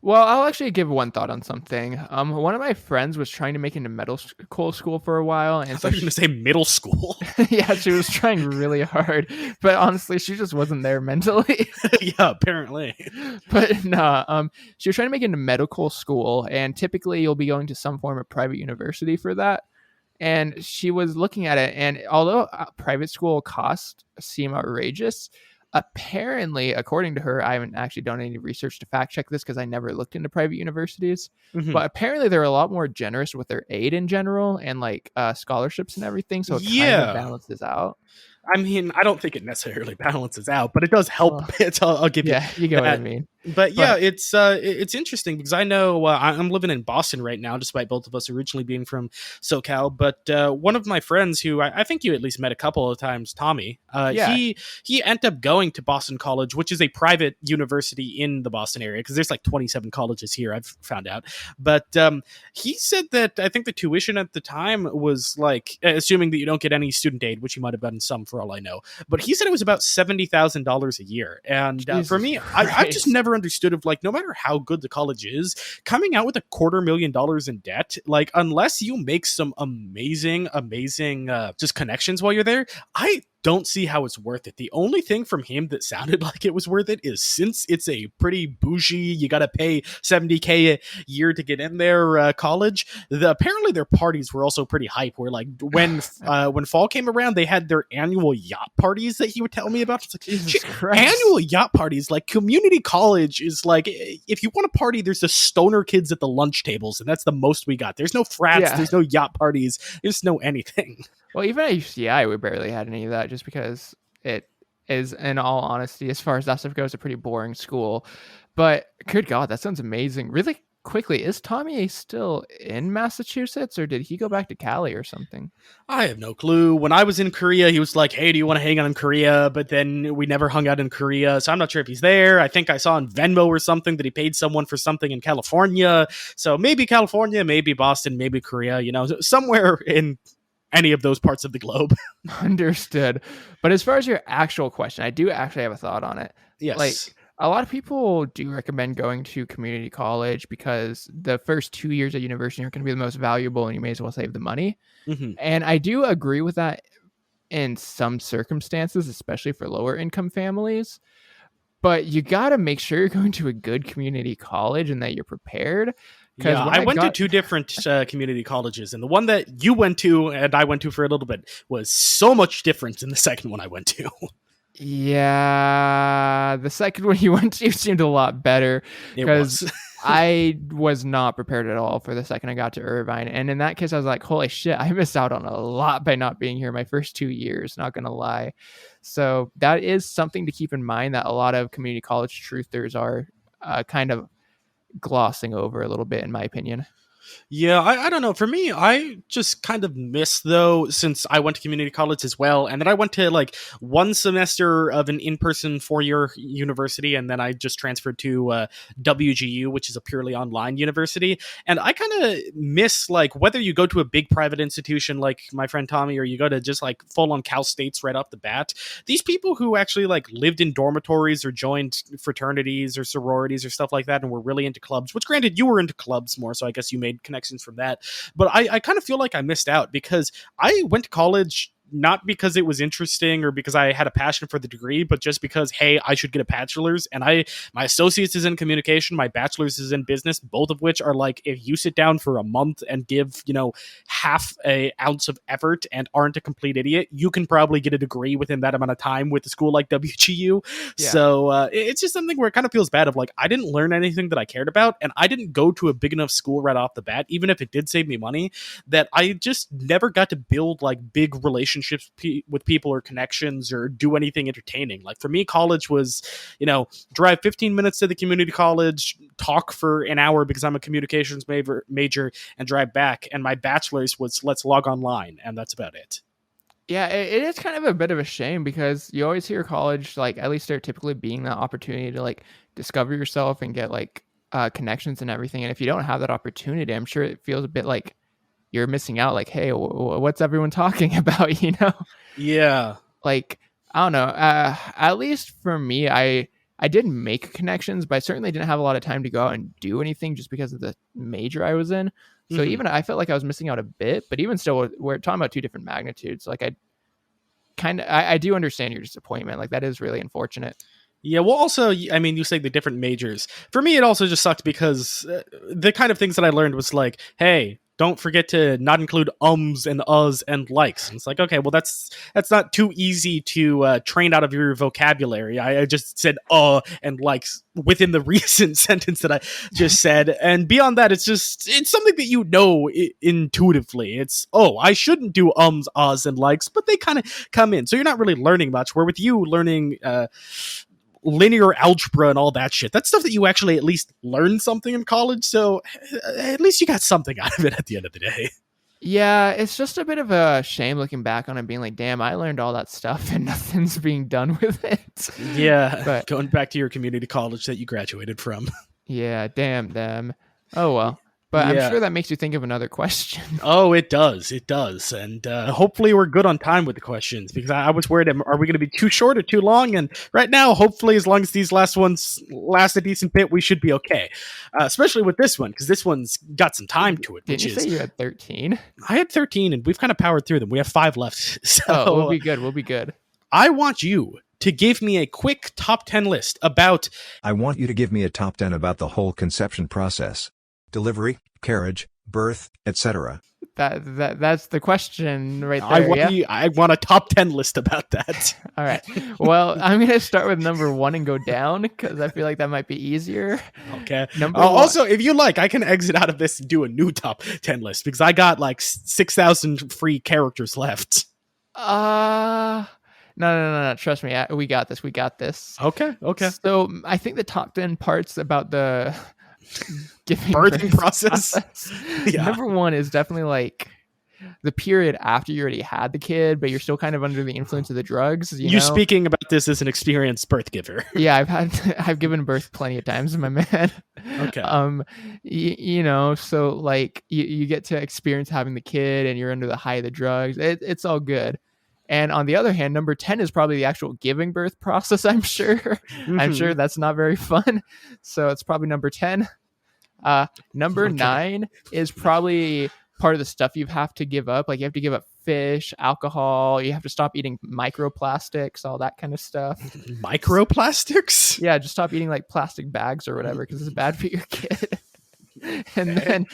Well, I'll actually give one thought on something. One of my friends was trying to make it into medical school for a while, and I thought you were going to say middle school. Yeah, she was trying really hard, but honestly, she just wasn't there mentally. Yeah, apparently. But no, she was trying to make it into medical school, and typically you'll be going to some form of private university for that. And she was looking at it, and although private school costs seem outrageous, apparently, according to her, I haven't actually done any research to fact check this because I never looked into private universities, but apparently they're a lot more generous with their aid in general and like scholarships and everything. So it kind of balances out. I mean, I don't think it necessarily balances out, but it does help. I'll give you. Yeah, you get what I mean. But yeah, it's interesting because I know I'm living in Boston right now, despite both of us originally being from SoCal. But one of my friends, who I think you at least met a couple of times, Tommy, he ended up going to Boston College, which is a private university in the Boston area, because there's like 27 colleges here, I've found out. But he said that I think the tuition at the time was like, assuming that you don't get any student aid, which you might have gotten some for all I know, but he said it was about $70,000 a year. And for me, I've just never understood of like, no matter how good the college is, coming out with $250,000 in debt, like unless you make some amazing just connections while you're there, I don't see how it's worth it. The only thing from him that sounded like it was worth it is, since it's a pretty bougie, you got to pay $70,000 a year to get in their college. Apparently their parties were also pretty hype, where like when fall came around, they had their annual yacht parties that he would tell me about. It's like, Jesus Christ. Annual yacht parties, like community college is like, if you want to party, there's the stoner kids at the lunch tables, and that's the most we got. There's no frats, there's no yacht parties, there's no anything. Well, even at UCI, we barely had any of that, just because it is, in all honesty, as far as that stuff goes, a pretty boring school. But good God, that sounds amazing. Really quickly, is Tommy still in Massachusetts, or did he go back to Cali or something? I have no clue. When I was in Korea, he was like, hey, do you want to hang out in Korea? But then we never hung out in Korea, so I'm not sure if he's there. I think I saw on Venmo or something that he paid someone for something in California. So maybe California, maybe Boston, maybe Korea, somewhere in any of those parts of the globe. Understood. But as far as your actual question, I do actually have a thought on it. Yes. Like, a lot of people do recommend going to community college because the first 2 years at university are going to be the most valuable, and you may as well save the money. Mm-hmm. And I do agree with that in some circumstances, especially for lower income families. But you got to make sure you're going to a good community college and that you're prepared. Yeah, I went to two different community colleges, and the one that you went to and I went to for a little bit was so much different than the second one I went to. Yeah, the second one you went to seemed a lot better, because I was not prepared at all for the second I got to Irvine. And in that case, I was like, holy shit, I missed out on a lot by not being here my first 2 years, not going to lie. So that is something to keep in mind, that a lot of community college truthers are kind of glossing over a little bit, in my opinion. Yeah, I don't know. For me, I just kind of miss though, since I went to community college as well, and then I went to like one semester of an in-person 4-year university, and then I just transferred to WGU, which is a purely online university. And I kind of miss like whether you go to a big private institution like my friend Tommy, or you go to just like full-on Cal States right off the bat. These people who actually like lived in dormitories or joined fraternities or sororities or stuff like that, and were really into clubs. Which, granted, you were into clubs more, so I guess you made connections from that. But I kind of feel like I missed out because I went to college not because it was interesting or because I had a passion for the degree, but just because, hey, I should get a bachelor's. And my associate's is in communication, my bachelor's is in business, both of which are like, if you sit down for a month and give, half a ounce of effort and aren't a complete idiot, you can probably get a degree within that amount of time with a school like WGU. Yeah. So it's just something where it kind of feels bad of like, I didn't learn anything that I cared about, and I didn't go to a big enough school right off the bat, even if it did save me money, that I just never got to build like big relationships with people or connections or do anything entertaining. Like for me, college was, drive 15 minutes to the community college, talk for an hour because I'm a communications major, and drive back. And my bachelor's was let's log online, and that's about it. Yeah, it is kind of a bit of a shame because you always hear college, like at least they're typically being that opportunity to like discover yourself and get like connections and everything. And if you don't have that opportunity, I'm sure it feels a bit like you're missing out. Like, hey, what's everyone talking about? Yeah. Like, I don't know. At least for me, I didn't make connections, but I certainly didn't have a lot of time to go out and do anything just because of the major I was in. So even I felt like I was missing out a bit, but even still, we're talking about two different magnitudes. Like I do understand your disappointment. Like that is really unfortunate. Yeah, well, also, I mean, you say the different majors. For me, it also just sucked because the kind of things that I learned was like, hey, don't forget to not include ums and uhs and likes. And it's like, okay, well, that's not too easy to train out of your vocabulary. I just said and likes within the recent sentence that I just said. And beyond that, it's something that intuitively. It's, I shouldn't do ums, ahs, and likes, but they kind of come in. So you're not really learning much. Where with you learning linear algebra and all that shit, that's stuff that you actually at least learn something in college, so at least you got something out of it at the end of the day. Yeah, it's just a bit of a shame looking back on it, being like, damn, I learned all that stuff and nothing's being done with it. Yeah, but going back to your community college that you graduated from. Yeah, damn them. Oh well. But yeah. I'm sure that makes you think of another question. Oh, it does. It does. And hopefully we're good on time with the questions, because I was worried, are we going to be too short or too long? And right now, hopefully, as long as these last ones last a decent bit, we should be okay. Especially with this one, because this one's got some time to it. Didn't you say you had 13? I had 13, and we've kind of powered through them. We have 5 left. So we'll be good. We'll be good. I want you to give me a quick top 10 list about... I want you to give me a top 10 about the whole conception process. Delivery, carriage, birth, etc. That's the question right there. I want a top 10 list about that. All right. Well, I'm going to start with number 1 and go down because I feel like that might be easier. Okay. Also, if you like, I can exit out of this and do a new top 10 list because I got like 6,000 free characters left. No. Trust me. We got this. Okay. So I think the top 10 parts about the birthing process. Yeah. Number 1 is definitely like the period after you already had the kid, but you're still kind of under the influence of the drugs. You know? Speaking about this as an experienced birth giver. Yeah, I've given birth plenty of times, my man. Okay. So like you get to experience having the kid, and you're under the high of the drugs. It's all good. And on the other hand, number 10 is probably the actual giving birth process, I'm sure. Mm-hmm. I'm sure that's not very fun. So it's probably number 10. Number 9 is probably part of the stuff you have to give up. Like you have to give up fish, alcohol. You have to stop eating microplastics, all that kind of stuff. Microplastics? Yeah, just stop eating like plastic bags or whatever because it's bad for your kid. And then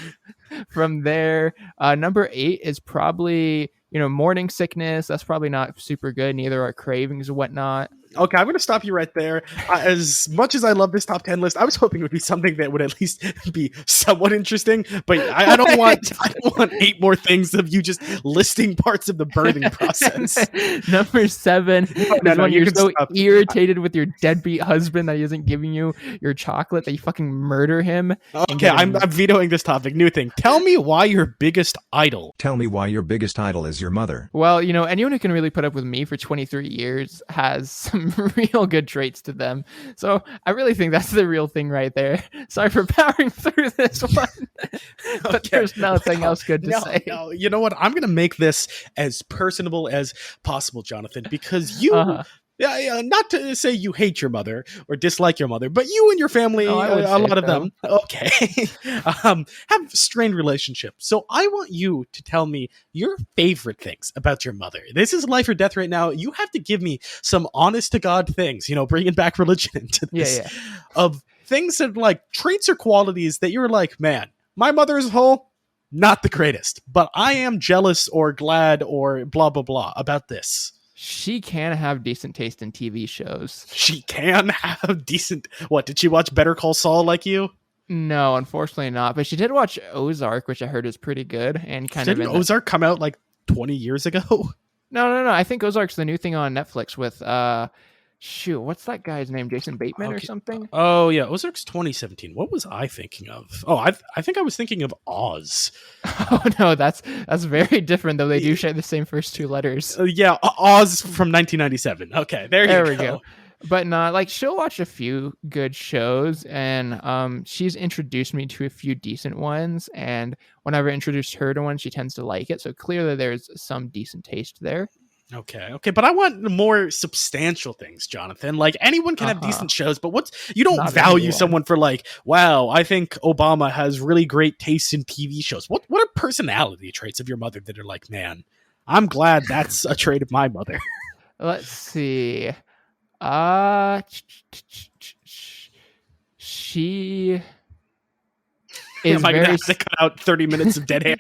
from there, number 8 is probably... morning sickness. That's probably not super good. Neither are cravings and whatnot. Okay, I'm going to stop you right there. As much as I love this top 10 list, I was hoping it would be something that would at least be somewhat interesting. But I don't want 8 more things of you just listing parts of the birthing process. Number 7 No, you're so irritated with your deadbeat husband that he isn't giving you your chocolate that you fucking murder him. Okay, I'm vetoing this topic. New thing. Tell me why your biggest idol. Tell me why your biggest idol is your mother. Well, anyone who can really put up with me for 23 years has some real good traits to them. So I really think that's the real thing right there. Sorry for powering through this one. But okay. There's nothing else good to say. No, you know what? I'm going to make this as personable as possible, Jonathan, because you... not to say you hate your mother or dislike your mother, but you and your family, a lot of them, okay, have strained relationships. So I want you to tell me your favorite things about your mother. This is life or death right now. You have to give me some honest to God things, bringing back religion into this, of things that like traits or qualities that you're like, man, my mother as a whole, not the greatest, but I am jealous or glad or blah, blah, blah about this. She can have decent taste in TV shows. She can have decent... What, did she watch Better Call Saul like you? No, unfortunately not. But she did watch Ozark, which I heard is pretty good. And Didn't Ozark come out like 20 years ago? No. I think Ozark's the new thing on Netflix with... what's that guy's name? Jason Bateman or something? Oh, yeah. Ozark's 2017. What was I thinking of? Oh, I think I was thinking of Oz. Oh, no, that's very different, though. They do share the same first 2 letters. Yeah, Oz from 1997. Okay, there we go. But not she'll watch a few good shows, and she's introduced me to a few decent ones. And whenever I introduced her to one, she tends to like it. So clearly, there's some decent taste there. Okay, but I want more substantial things, Jonathan. Like anyone can have decent shows, but you don't value someone for like, wow, I think Obama has really great taste in TV shows. What are personality traits of your mother that are like, man, I'm glad that's a trait of my mother? Let's see. She is Am I gonna have to cut out 30 minutes of dead air?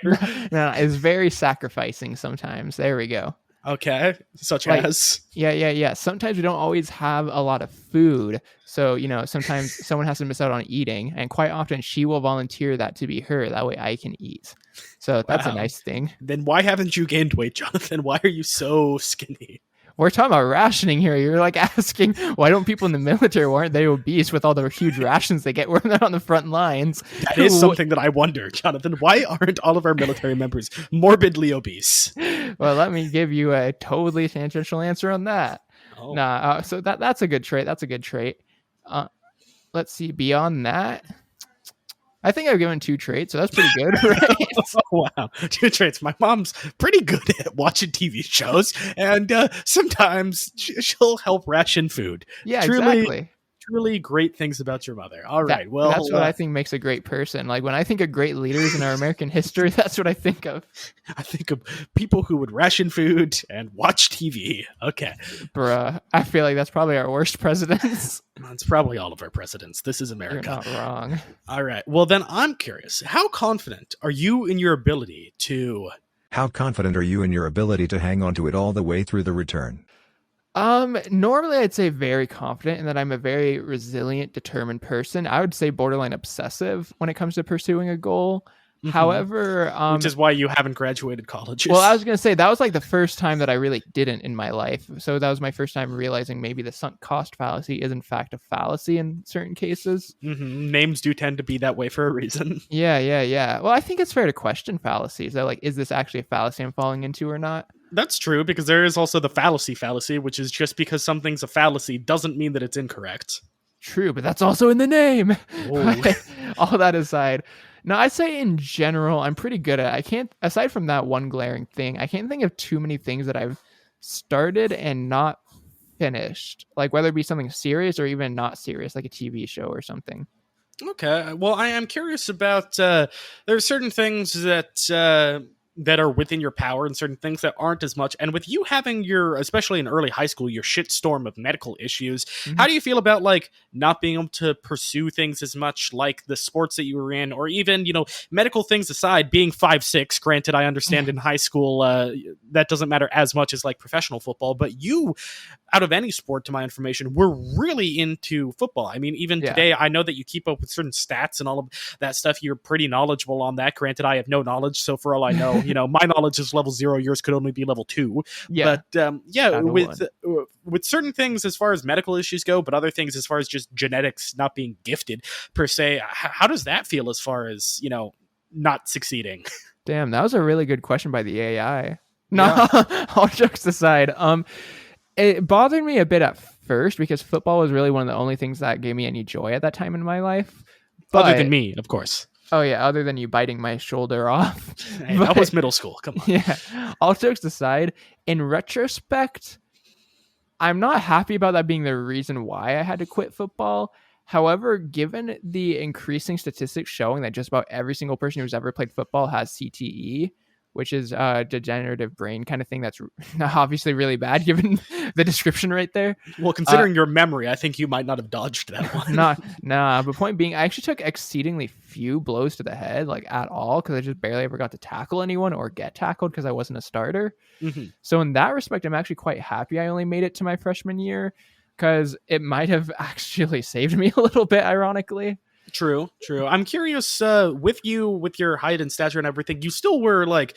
No, is very sacrificing sometimes. There we go. Okay, such as? Yeah. Sometimes we don't always have a lot of food. So, sometimes someone has to miss out on eating. And quite often she will volunteer that to be her. That way I can eat. So that's a nice thing. Then why haven't you gained weight, Jonathan? Why are you so skinny? We're talking about rationing here. You're like asking, why don't people in the military, why aren't they obese with all the huge rations they get when they're on the front lines? That is something that I wonder, Jonathan. Why aren't all of our military members morbidly obese? Well, let me give you a totally tangential answer on that. So that's a good trait. That's a good trait. Let's see. Beyond that, I think I've given 2 traits, so that's pretty good, right? Oh, wow. 2 traits. My mom's pretty good at watching TV shows, and sometimes she'll help ration food. Yeah, exactly. Truly great things about your mother. All right. That's what I think makes a great person. Like when I think of great leaders in our American history, that's what I think of. I think of people who would ration food and watch TV. Okay. Bruh, I feel like that's probably our worst presidents. It's probably all of our presidents. This is America. You're not wrong. All right. Well, then I'm curious. How confident are you in your ability to... How confident are you in your ability to hang on to it all the way through the return? Normally I'd say very confident in that I'm a very resilient, determined person. I would say borderline obsessive when it comes to pursuing a goal. Mm-hmm. However, which is why you haven't graduated college. Well, I was going to say that was like the first time that I really didn't in my life. So that was my first time realizing maybe the sunk cost fallacy is in fact a fallacy in certain cases. Mm-hmm. Names do tend to be that way for a reason. Yeah. Well, I think it's fair to question fallacies. They're like, is this actually a fallacy I'm falling into or not? That's true, because there is also the fallacy, which is just because something's a fallacy doesn't mean that it's incorrect. True, but that's also in the name. All that aside. No, I'd say in general, I'm pretty good at it. I can't, aside from that one glaring thing, I can't think of too many things that I've started and not finished. Like whether it be something serious or even not serious, like a TV show or something. Okay. Well, I am curious about, there are certain things that that are within your power and certain things that aren't as much. And with you having especially in early high school, your shitstorm of medical issues, how do you feel about like not being able to pursue things as much, like the sports that you were in, or even, medical things aside, being 5'6", granted, I understand in high school, that doesn't matter as much as like professional football, but you, out of any sport, to my information, we're really into football. I mean, even today, I know that you keep up with certain stats and all of that stuff. You're pretty knowledgeable on that. Granted, I have no knowledge, so for all I know, my knowledge is level 0. Yours could only be level 2. Yeah. But with certain things as far as medical issues go, but other things as far as just genetics not being gifted per se, how does that feel as far as not succeeding? Damn, that was a really good question by the AI. No, all jokes aside, it bothered me a bit at first because football was really one of the only things that gave me any joy at that time in my life. But, other than me, of course. Oh, yeah, other than you biting my shoulder off. Hey, that was middle school. Come on. Yeah, all jokes aside, in retrospect, I'm not happy about that being the reason why I had to quit football. However, given the increasing statistics showing that just about every single person who's ever played football has CTE, which is a degenerative brain kind of thing that's obviously really bad given the description right there. Well, considering your memory, I think you might not have dodged that one. But point being, I actually took exceedingly few blows to the head, like at all, because I just barely ever got to tackle anyone or get tackled because I wasn't a starter. Mm-hmm. So in that respect, I'm actually quite happy I only made it to my freshman year, because it might have actually saved me a little bit, ironically. True. I'm curious, with your height and stature and everything, you still were like,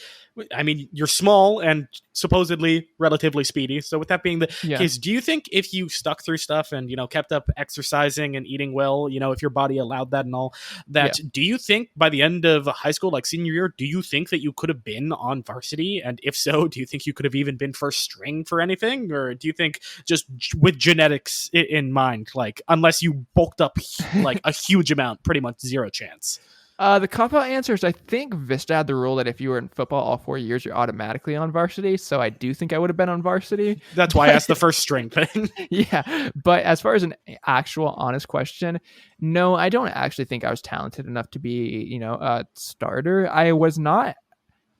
I mean, you're small and supposedly relatively speedy. So with that being the case, do you think if you stuck through stuff and, kept up exercising and eating well, if your body allowed that and all that, do you think by the end of high school, like senior year, do you think that you could have been on varsity? And if so, do you think you could have even been first string for anything? Or do you think just with genetics in mind, like unless you bulked up like a huge amount, pretty much zero chance? The cop-out answer is I think Vista had the rule that if you were in football all 4 years, you're automatically on varsity. So I do think I would have been on varsity. That's why I asked the first string thing. Yeah. But as far as an actual honest question, no, I don't actually think I was talented enough to be, a starter. I was not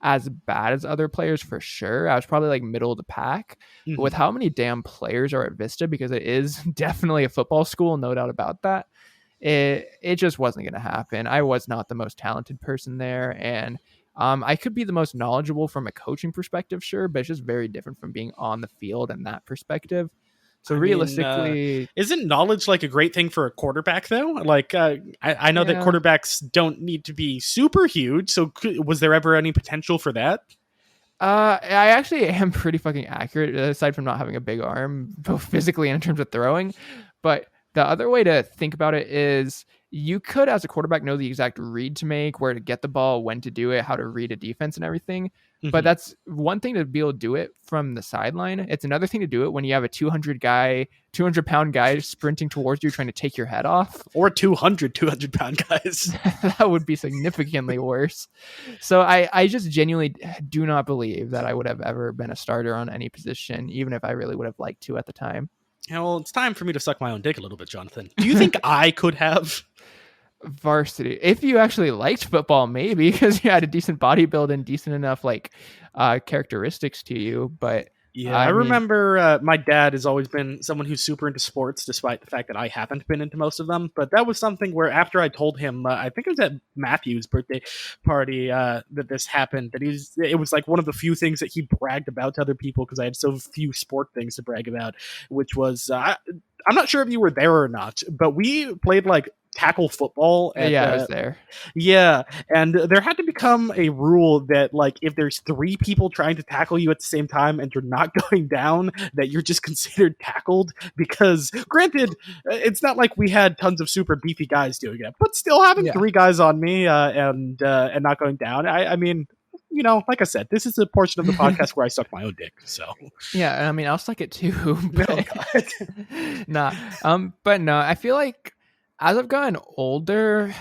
as bad as other players for sure. I was probably like middle of the pack. Mm-hmm. But with how many damn players are at Vista, because it is definitely a football school, no doubt about that. It just wasn't going to happen. I was not the most talented person there, and I could be the most knowledgeable from a coaching perspective, sure, but it's just very different from being on the field and that perspective. So realistically, isn't knowledge like a great thing for a quarterback though? Like I know that quarterbacks don't need to be super huge. So was there ever any potential for that? I actually am pretty fucking accurate, aside from not having a big arm, both physically and in terms of throwing, but the other way to think about it is you could, as a quarterback, know the exact read to make, where to get the ball, when to do it, how to read a defense and everything. Mm-hmm. But that's one thing to be able to do it from the sideline. It's another thing to do it when you have a 200-pound guy sprinting towards you trying to take your head off. Or 200-pound guys. That would be significantly worse. So I just genuinely do not believe that I would have ever been a starter on any position, even if I really would have liked to at the time. Yeah, well, it's time for me to suck my own dick a little bit, Jonathan. Do you think I could have? Varsity, if you actually liked football, maybe, because you had a decent body build and decent enough characteristics to you. But yeah, I remember my dad has always been someone who's super into sports, despite the fact that I haven't been into most of them. But that was something where after I told him, I think it was at Matthew's birthday party that this happened, that it was like one of the few things that he bragged about to other people, because I had so few sport things to brag about, which was, I'm not sure if you were there or not, but we played like tackle football. I was there. Yeah, and there had to become a rule that like if there's 3 people trying to tackle you at the same time and you're not going down, that you're just considered tackled. Because granted, it's not like we had tons of super beefy guys doing it, but still having 3 guys on me and not going down, I mean, like I said, this is a portion of the podcast where I suck my own dick. So yeah, I mean, I'll suck it too. But but no, I feel like as I've gotten older,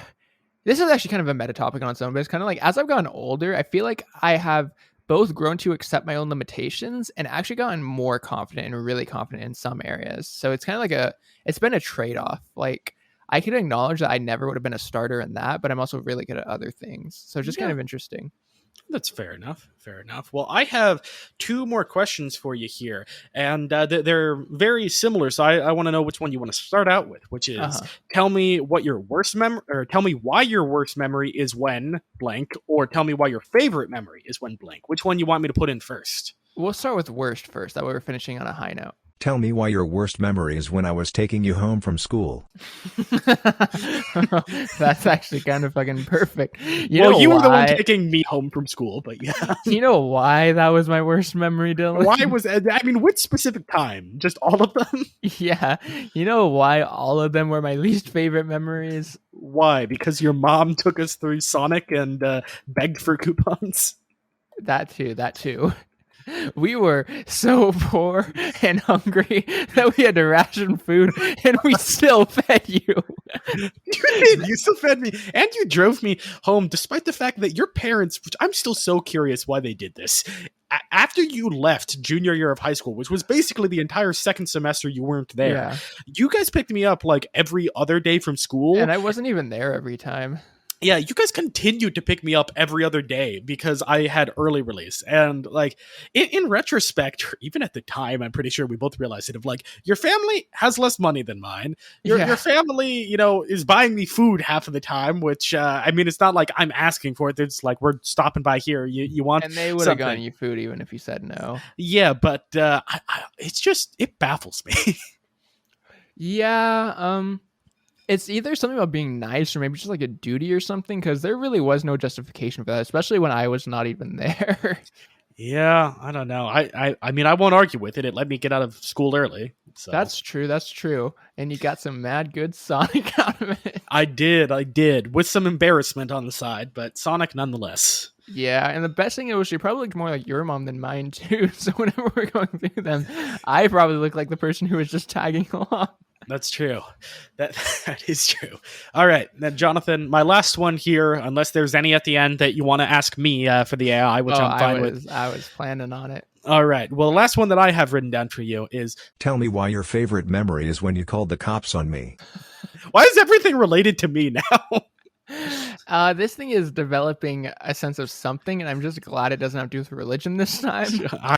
this is actually kind of a meta topic on its own, but it's kind of like as I've gotten older, I feel like I have both grown to accept my own limitations and actually gotten more confident and really confident in some areas. So it's kind of like it's been a trade-off. Like I can acknowledge that I never would have been a starter in that, but I'm also really good at other things. So it's just kind of interesting. That's fair enough. Fair enough. Well, I have two more questions for you here, and they're very similar. So I want to know which one you want to start out with, which is tell me what your worst memory, or tell me why your worst memory is when blank, or tell me why your favorite memory is when blank. Which one you want me to put in first? We'll start with worst first. That way we're finishing on a high note. Tell me why your worst memory is when I was taking you home from school. That's actually kind of fucking perfect. You were the one taking me home from school, but yeah. You know why that was my worst memory, Dylan? Why was which specific time? Just all of them? Yeah. You know why all of them were my least favorite memories? Why? Because your mom took us through Sonic and begged for coupons? That too. We were so poor and hungry that we had to ration food, and we still fed you. You did. You still fed me, and you drove me home, despite the fact that your parents, which I'm still so curious why they did this. After you left junior year of high school, which was basically the entire second semester you weren't there, you guys picked me up like every other day from school. And I wasn't even there every time. Yeah, you guys continued to pick me up every other day because I had early release. And like in retrospect, even at the time, I'm pretty sure we both realized it, of like, your family has less money than mine. Your family, is buying me food half of the time, which it's not like I'm asking for it. It's like, we're stopping by here. You want, and they would have gotten you food even if you said no. Yeah, but it baffles me. Yeah. It's either something about being nice or maybe just like a duty or something, because there really was no justification for that, especially when I was not even there. Yeah, I don't know. I won't argue with it. It let me get out of school early. So. That's true. And you got some mad good Sonic out of it. I did. With some embarrassment on the side, but Sonic nonetheless. Yeah, and the best thing is she probably looked more like your mom than mine too. So whenever we're going through them, I probably look like the person who was just tagging along. That's true. That is true. All right, then Jonathan, my last one here, unless there's any at the end that you want to ask me for the AI, which I'm fine with. I was planning on it. All right. Well, the last one that I have written down for you is... Tell me why your favorite memory is when you called the cops on me. Why is everything related to me now? This thing is developing a sense of something, and I'm just glad it doesn't have to do with religion this time.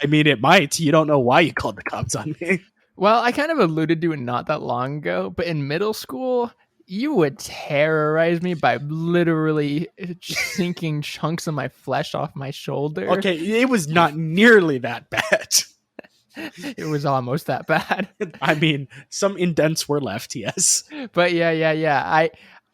It might. You don't know why you called the cops on me. Well, I kind of alluded to it not that long ago, but in middle school, you would terrorize me by literally sinking chunks of my flesh off my shoulder. Okay, it was not nearly that bad. It was almost that bad. Some indents were left, yes. But yeah.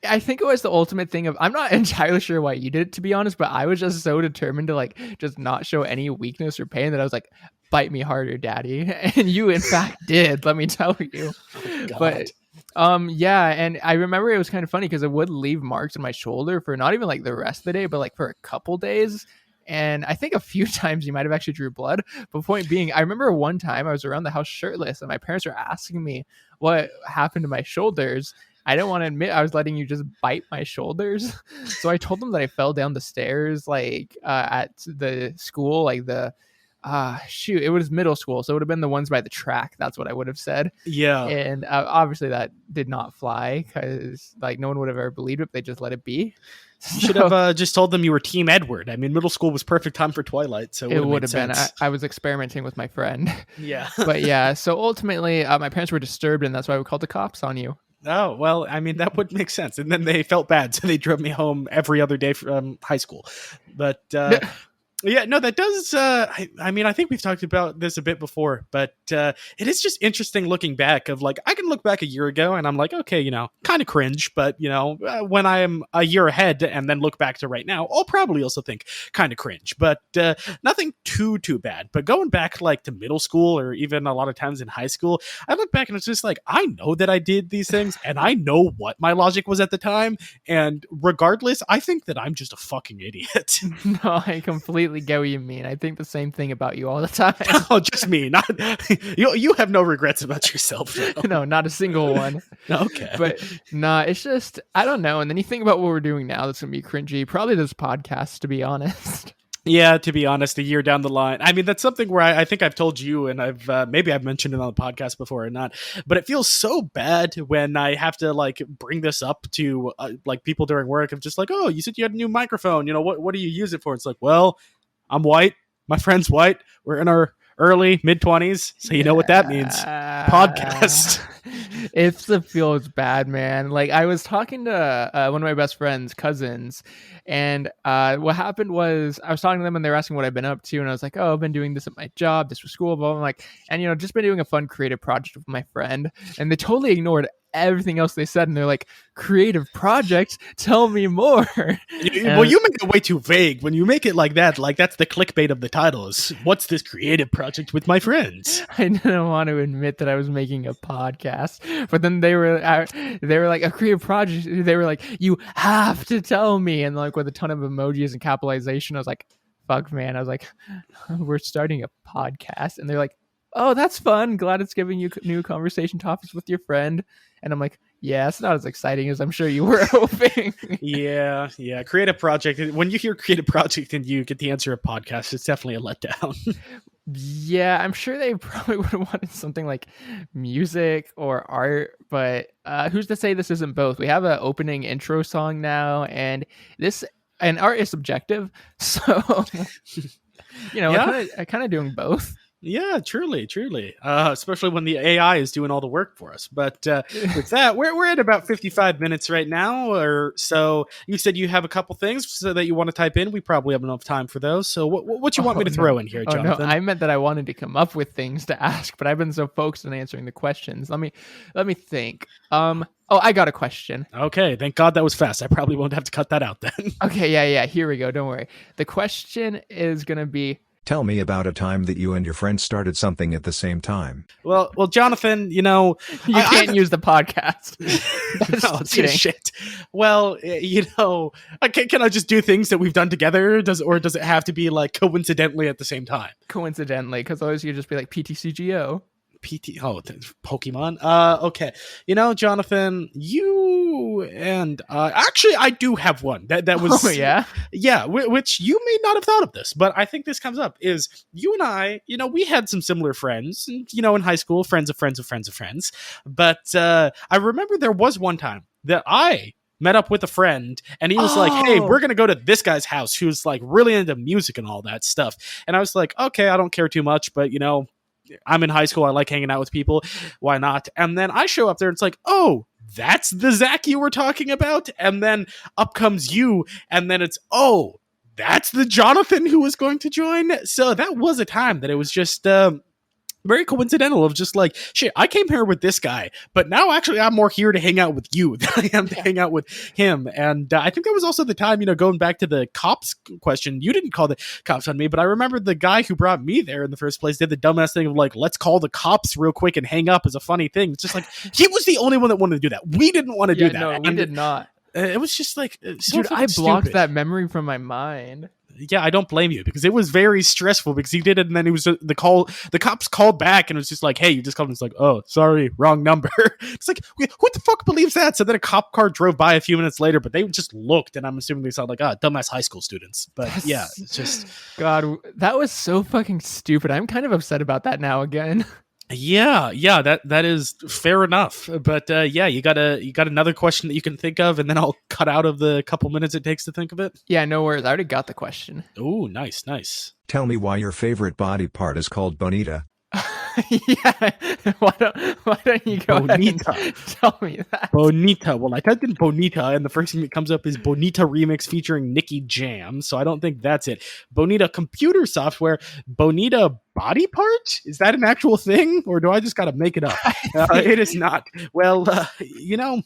I think it was the ultimate thing of, I'm not entirely sure why you did it, to be honest, but I was just so determined to like just not show any weakness or pain that I was like, bite me harder, daddy. And you in fact did, let me tell you. Oh, God. But and I remember it was kind of funny because it would leave marks on my shoulder for not even like the rest of the day, but like for a couple days. And I think a few times you might have actually drew blood. But point being, I remember one time I was around the house shirtless and my parents were asking me what happened to my shoulders. I didn't want to admit I was letting you just bite my shoulders. So I told them that I fell down the stairs like at the school, like the it was middle school, so it would have been the ones by the track. That's what I would have said. Yeah. And obviously that did not fly because like no one would have ever believed it. They just let it be. You should have just told them you were Team Edward. Middle school was perfect time for Twilight, so it would have been. I was experimenting with my friend. Yeah. But yeah, so ultimately my parents were disturbed, and that's why we called the cops on you. Oh, well, that would make sense. And then they felt bad, so they drove me home every other day from high school. But yeah, no, that does. I think we've talked about this a bit before, but it is just interesting looking back of like, I can look back a year ago and I'm like, okay, kind of cringe, but when I am a year ahead and then look back to right now, I'll probably also think kind of cringe, but nothing too bad. But going back like to middle school or even a lot of times in high school, I look back and it's just like, I know that I did these things and I know what my logic was at the time. And regardless, I think that I'm just a fucking idiot. No, I completely get what you mean. I think the same thing about you all the time. Oh, just me. Not you have no regrets about yourself. No, not a single one. Okay. But nah, it's just, I don't know. And then you think about what we're doing now that's gonna be cringy. Probably this podcast, to be honest. Yeah, to be honest, a year down the line. I mean, that's something where I think I've told you, and maybe I've mentioned it on the podcast before or not, but it feels so bad when I have to like bring this up to like people during work. I'm just like, oh, you said you had a new microphone. You know, what do you use it for? It's like, well, I'm white. My friend's white. We're in our early mid-20s, so you know what that means. Podcast. It feels bad, man. Like I was talking to one of my best friends' cousins, and what happened was I was talking to them and they were asking what I've been up to, and I was like, oh, I've been doing this at my job, this for school, blah, blah, blah. Like, and you know, just been doing a fun creative project with my friend, and they totally ignored everything else they said, and they're like, creative project, tell me more. Well, you make it way too vague. When you make it like that, like that's the clickbait of the title is, what's this creative project with my friends? I didn't want to admit that I was making a podcast, but then they were like, a creative project. They were like, you have to tell me, and like with a ton of emojis and capitalization. I was like, fuck, man. I was like, we're starting a podcast, and they're like, oh, that's fun. Glad it's giving you new conversation topics with your friend. And I'm like, yeah, it's not as exciting as I'm sure you were hoping. Yeah. Creative project. When you hear creative project and you get the answer of podcast, it's definitely a letdown. Yeah, I'm sure they probably would have wanted something like music or art, but who's to say this isn't both? We have an opening intro song now, and art is subjective, so you know, yeah. I'm kind of doing both. Yeah, truly. Especially when the AI is doing all the work for us. But with that, we're at about 55 minutes right now, or so. You said you have a couple things so that you want to type in. We probably have enough time for those. So what you want me to throw in here, Jonathan? No, I meant that I wanted to come up with things to ask, but I've been so focused on answering the questions. Let me think. Oh, I got a question. Okay, thank God that was fast. I probably won't have to cut that out then. Okay, yeah. Here we go. Don't worry. The question is gonna be, tell me about a time that you and your friend started something at the same time. Well, Jonathan, you know, you can't use the podcast. No, shit. Well, you know, can I just do things that we've done together? Does it have to be like coincidentally at the same time? Coincidentally, because otherwise you could just be like PTCGO. Pokemon. Okay. You know, Jonathan, you and actually, I do have one that was. Oh yeah. Yeah, which you may not have thought of this, but I think this comes up. Is you and I, you know, we had some similar friends, you know, in high school, friends of friends of friends of friends. But I remember there was one time that I met up with a friend and he was like, hey, we're gonna go to this guy's house who's like really into music and all that stuff. And I was like, okay, I don't care too much, but you know, I'm in high school. I like hanging out with people. Why not? And then I show up there. And it's like, oh, that's the Zach you were talking about. And then up comes you. And then it's, oh, that's the Jonathan who was going to join. So that was a time that it was just very coincidental of just like, shit, I came here with this guy, but now actually I'm more here to hang out with you than I am to hang out with him. And I think that was also the time, you know, going back to the cops question, you didn't call the cops on me, but I remember the guy who brought me there in the first place did the dumbass thing of like, let's call the cops real quick and hang up as a funny thing. It's just like, he was the only one that wanted to do that. We didn't want to do that. No, we did not. It was just like, so dude, I blocked that memory from my mind. Yeah, I don't blame you because it was very stressful because he did it and then it was the cops called back and it was just like, hey, you just called and it's like, oh, sorry, wrong number. It's like, who the fuck believes that? So then a cop car drove by a few minutes later, but they just looked and I'm assuming they saw like, dumbass high school students. But yeah, it's just, God, that was so fucking stupid. I'm kind of upset about that now again. Yeah, that is fair enough. But yeah, you got another question that you can think of, and then I'll cut out of the couple minutes it takes to think of it. Yeah, no worries. I already got the question. Ooh, nice. Tell me why your favorite body part is called Bonita. Yeah, why don't you go Bonita. ahead and tell me that? Bonita. Well, I typed in Bonita, and the first thing that comes up is Bonita remix featuring Nicky Jam. So I don't think that's it. Bonita computer software. Bonita body part? Is that an actual thing, or do I just got to make it up? It is not. Well, you know,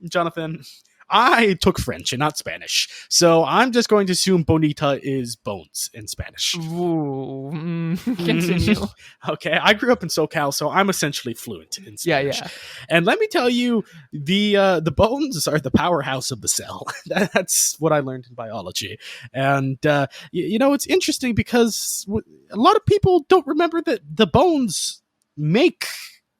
Jonathan, I took French and not Spanish, so I'm just going to assume bonita is bones in Spanish. Ooh, continue. Okay, I grew up in SoCal, so I'm essentially fluent in Spanish. Yeah. And let me tell you, the bones are the powerhouse of the cell. That's what I learned in biology. And you know, it's interesting because a lot of people don't remember that the bones make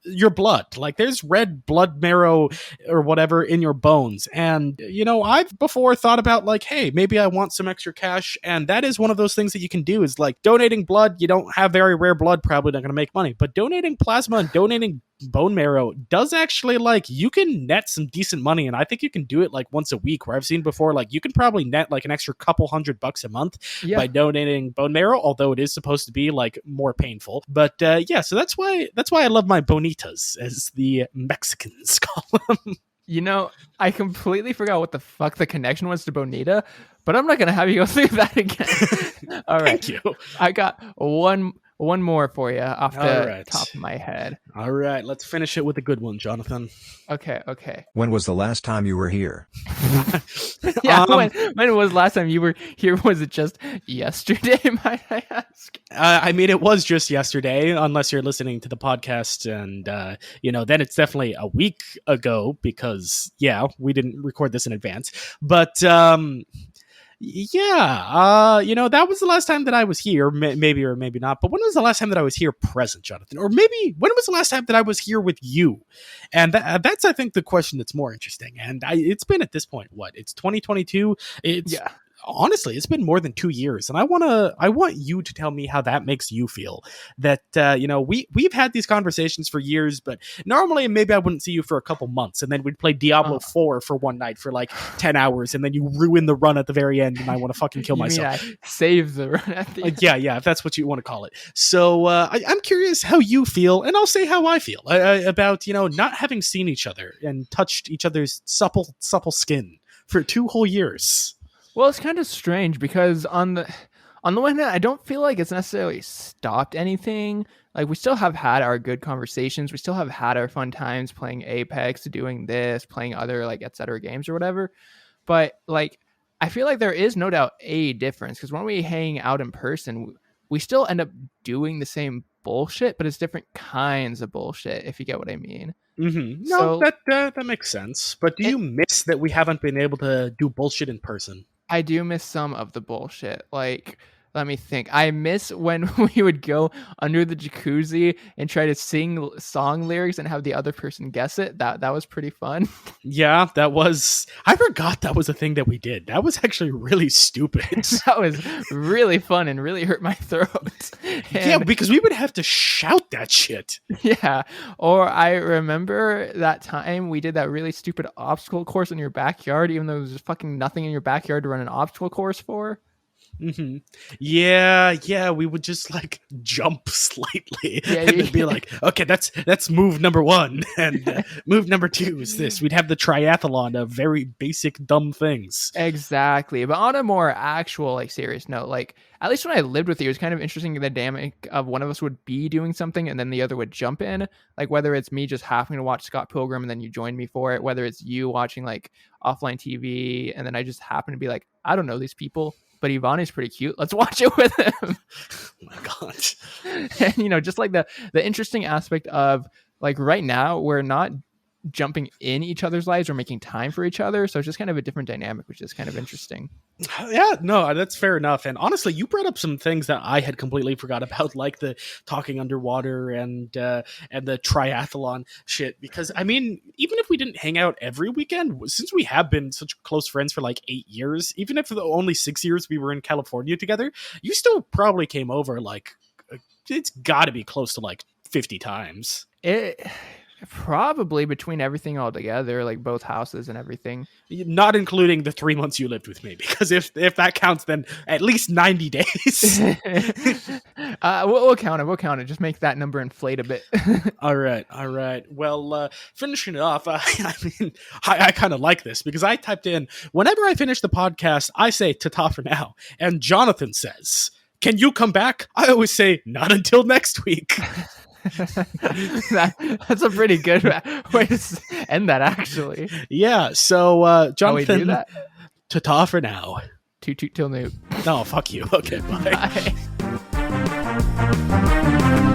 your blood. Like there's red blood marrow or whatever in your bones. And, I've before thought about like, hey, maybe I want some extra cash. And that is one of those things that you can do is like donating blood. You don't have very rare blood, probably not going to make money, but donating plasma and donating bone marrow does actually like you can net some decent money. And I think you can do it like once a week, where I've seen before, like you can probably net like an extra couple $100 a month by donating bone marrow, although it is supposed to be like more painful. But so that's why I love my bonitas, as the Mexicans call them. I completely forgot what the fuck the connection was to Bonita, but I'm not gonna have you go through that again. All right. Thank you. I got one more for you off the top of my head. All right, let's finish it with a good one, Jonathan. Okay. When was the last time you were here? Yeah, when was last time you were here? Was it just yesterday, might I ask? I mean, it was just yesterday, unless you're listening to the podcast, and then it's definitely a week ago because we didn't record this in advance. But that was the last time that I was here, maybe or maybe not. But when was the last time that I was here present, Jonathan? Or maybe when was the last time that I was here with you? And that's, I think, the question that's more interesting. And it's been at this point, it's 2022. Honestly, it's been more than 2 years, and I want you to tell me how that makes you feel. That we've had these conversations for years, but normally maybe I wouldn't see you for a couple months, and then we'd play Diablo 4 for one night for like 10 hours, and then you ruin the run at the very end, and I want to fucking kill myself. Save the run at the end. Yeah, if that's what you want to call it. So I'm curious how you feel, and I'll say how I feel about not having seen each other and touched each other's supple skin for 2 whole years. Well, it's kind of strange because on the one hand, I don't feel like it's necessarily stopped anything. Like we still have had our good conversations. We still have had our fun times playing Apex, doing this, playing other like etc. games or whatever. But like, I feel like there is no doubt a difference because when we hang out in person, we still end up doing the same bullshit, but it's different kinds of bullshit, if you get what I mean. Mm-hmm. No, that makes sense. But do you miss that we haven't been able to do bullshit in person? I do miss some of the bullshit. Like, let me think. I miss when we would go under the jacuzzi and try to sing song lyrics and have the other person guess it. That was pretty fun. Yeah, I forgot that was a thing that we did. That was actually really stupid. That was really fun and really hurt my throat. Yeah, because we would have to shout that shit. Yeah. Or I remember that time we did that really stupid obstacle course in your backyard, even though there was fucking nothing in your backyard to run an obstacle course for. Mm-hmm. Yeah, we would just like jump slightly and then be like, okay, that's move number 1, and move number 2 is this. We'd have the triathlon of very basic dumb things. Exactly. But on a more actual like serious note, like at least when I lived with you, it was kind of interesting the dynamic of one of us would be doing something and then the other would jump in. Like whether it's me just having to watch Scott Pilgrim and then you join me for it, whether it's you watching like offline TV and then I just happen to be like, I don't know these people, but Ivani's pretty cute. Let's watch it with him. Oh my God. And, just like the interesting aspect of like right now, we're not jumping in each other's lives or making time for each other. So it's just kind of a different dynamic, which is kind of interesting. Yeah, no, that's fair enough. And honestly, you brought up some things that I had completely forgot about, like the talking underwater and the triathlon shit. Because I mean, even if we didn't hang out every weekend, since we have been such close friends for like 8 years, even if the only 6 years we were in California together, you still probably came over like it's got to be close to like 50 times. Probably between everything all together, like both houses and everything. Not including the 3 months you lived with me, because if that counts, then at least 90 days. We'll count it. We'll count it. Just make that number inflate a bit. All right. Well, finishing it off, I kind of like this because I typed in, whenever I finish the podcast, I say ta-ta for now. And Jonathan says, can you come back? I always say, not until next week. That's a pretty good way to end that, actually. Yeah, so Jonathan, do that? Ta-ta for now. Toot toot till noon. No, fuck you. Okay, bye. Bye.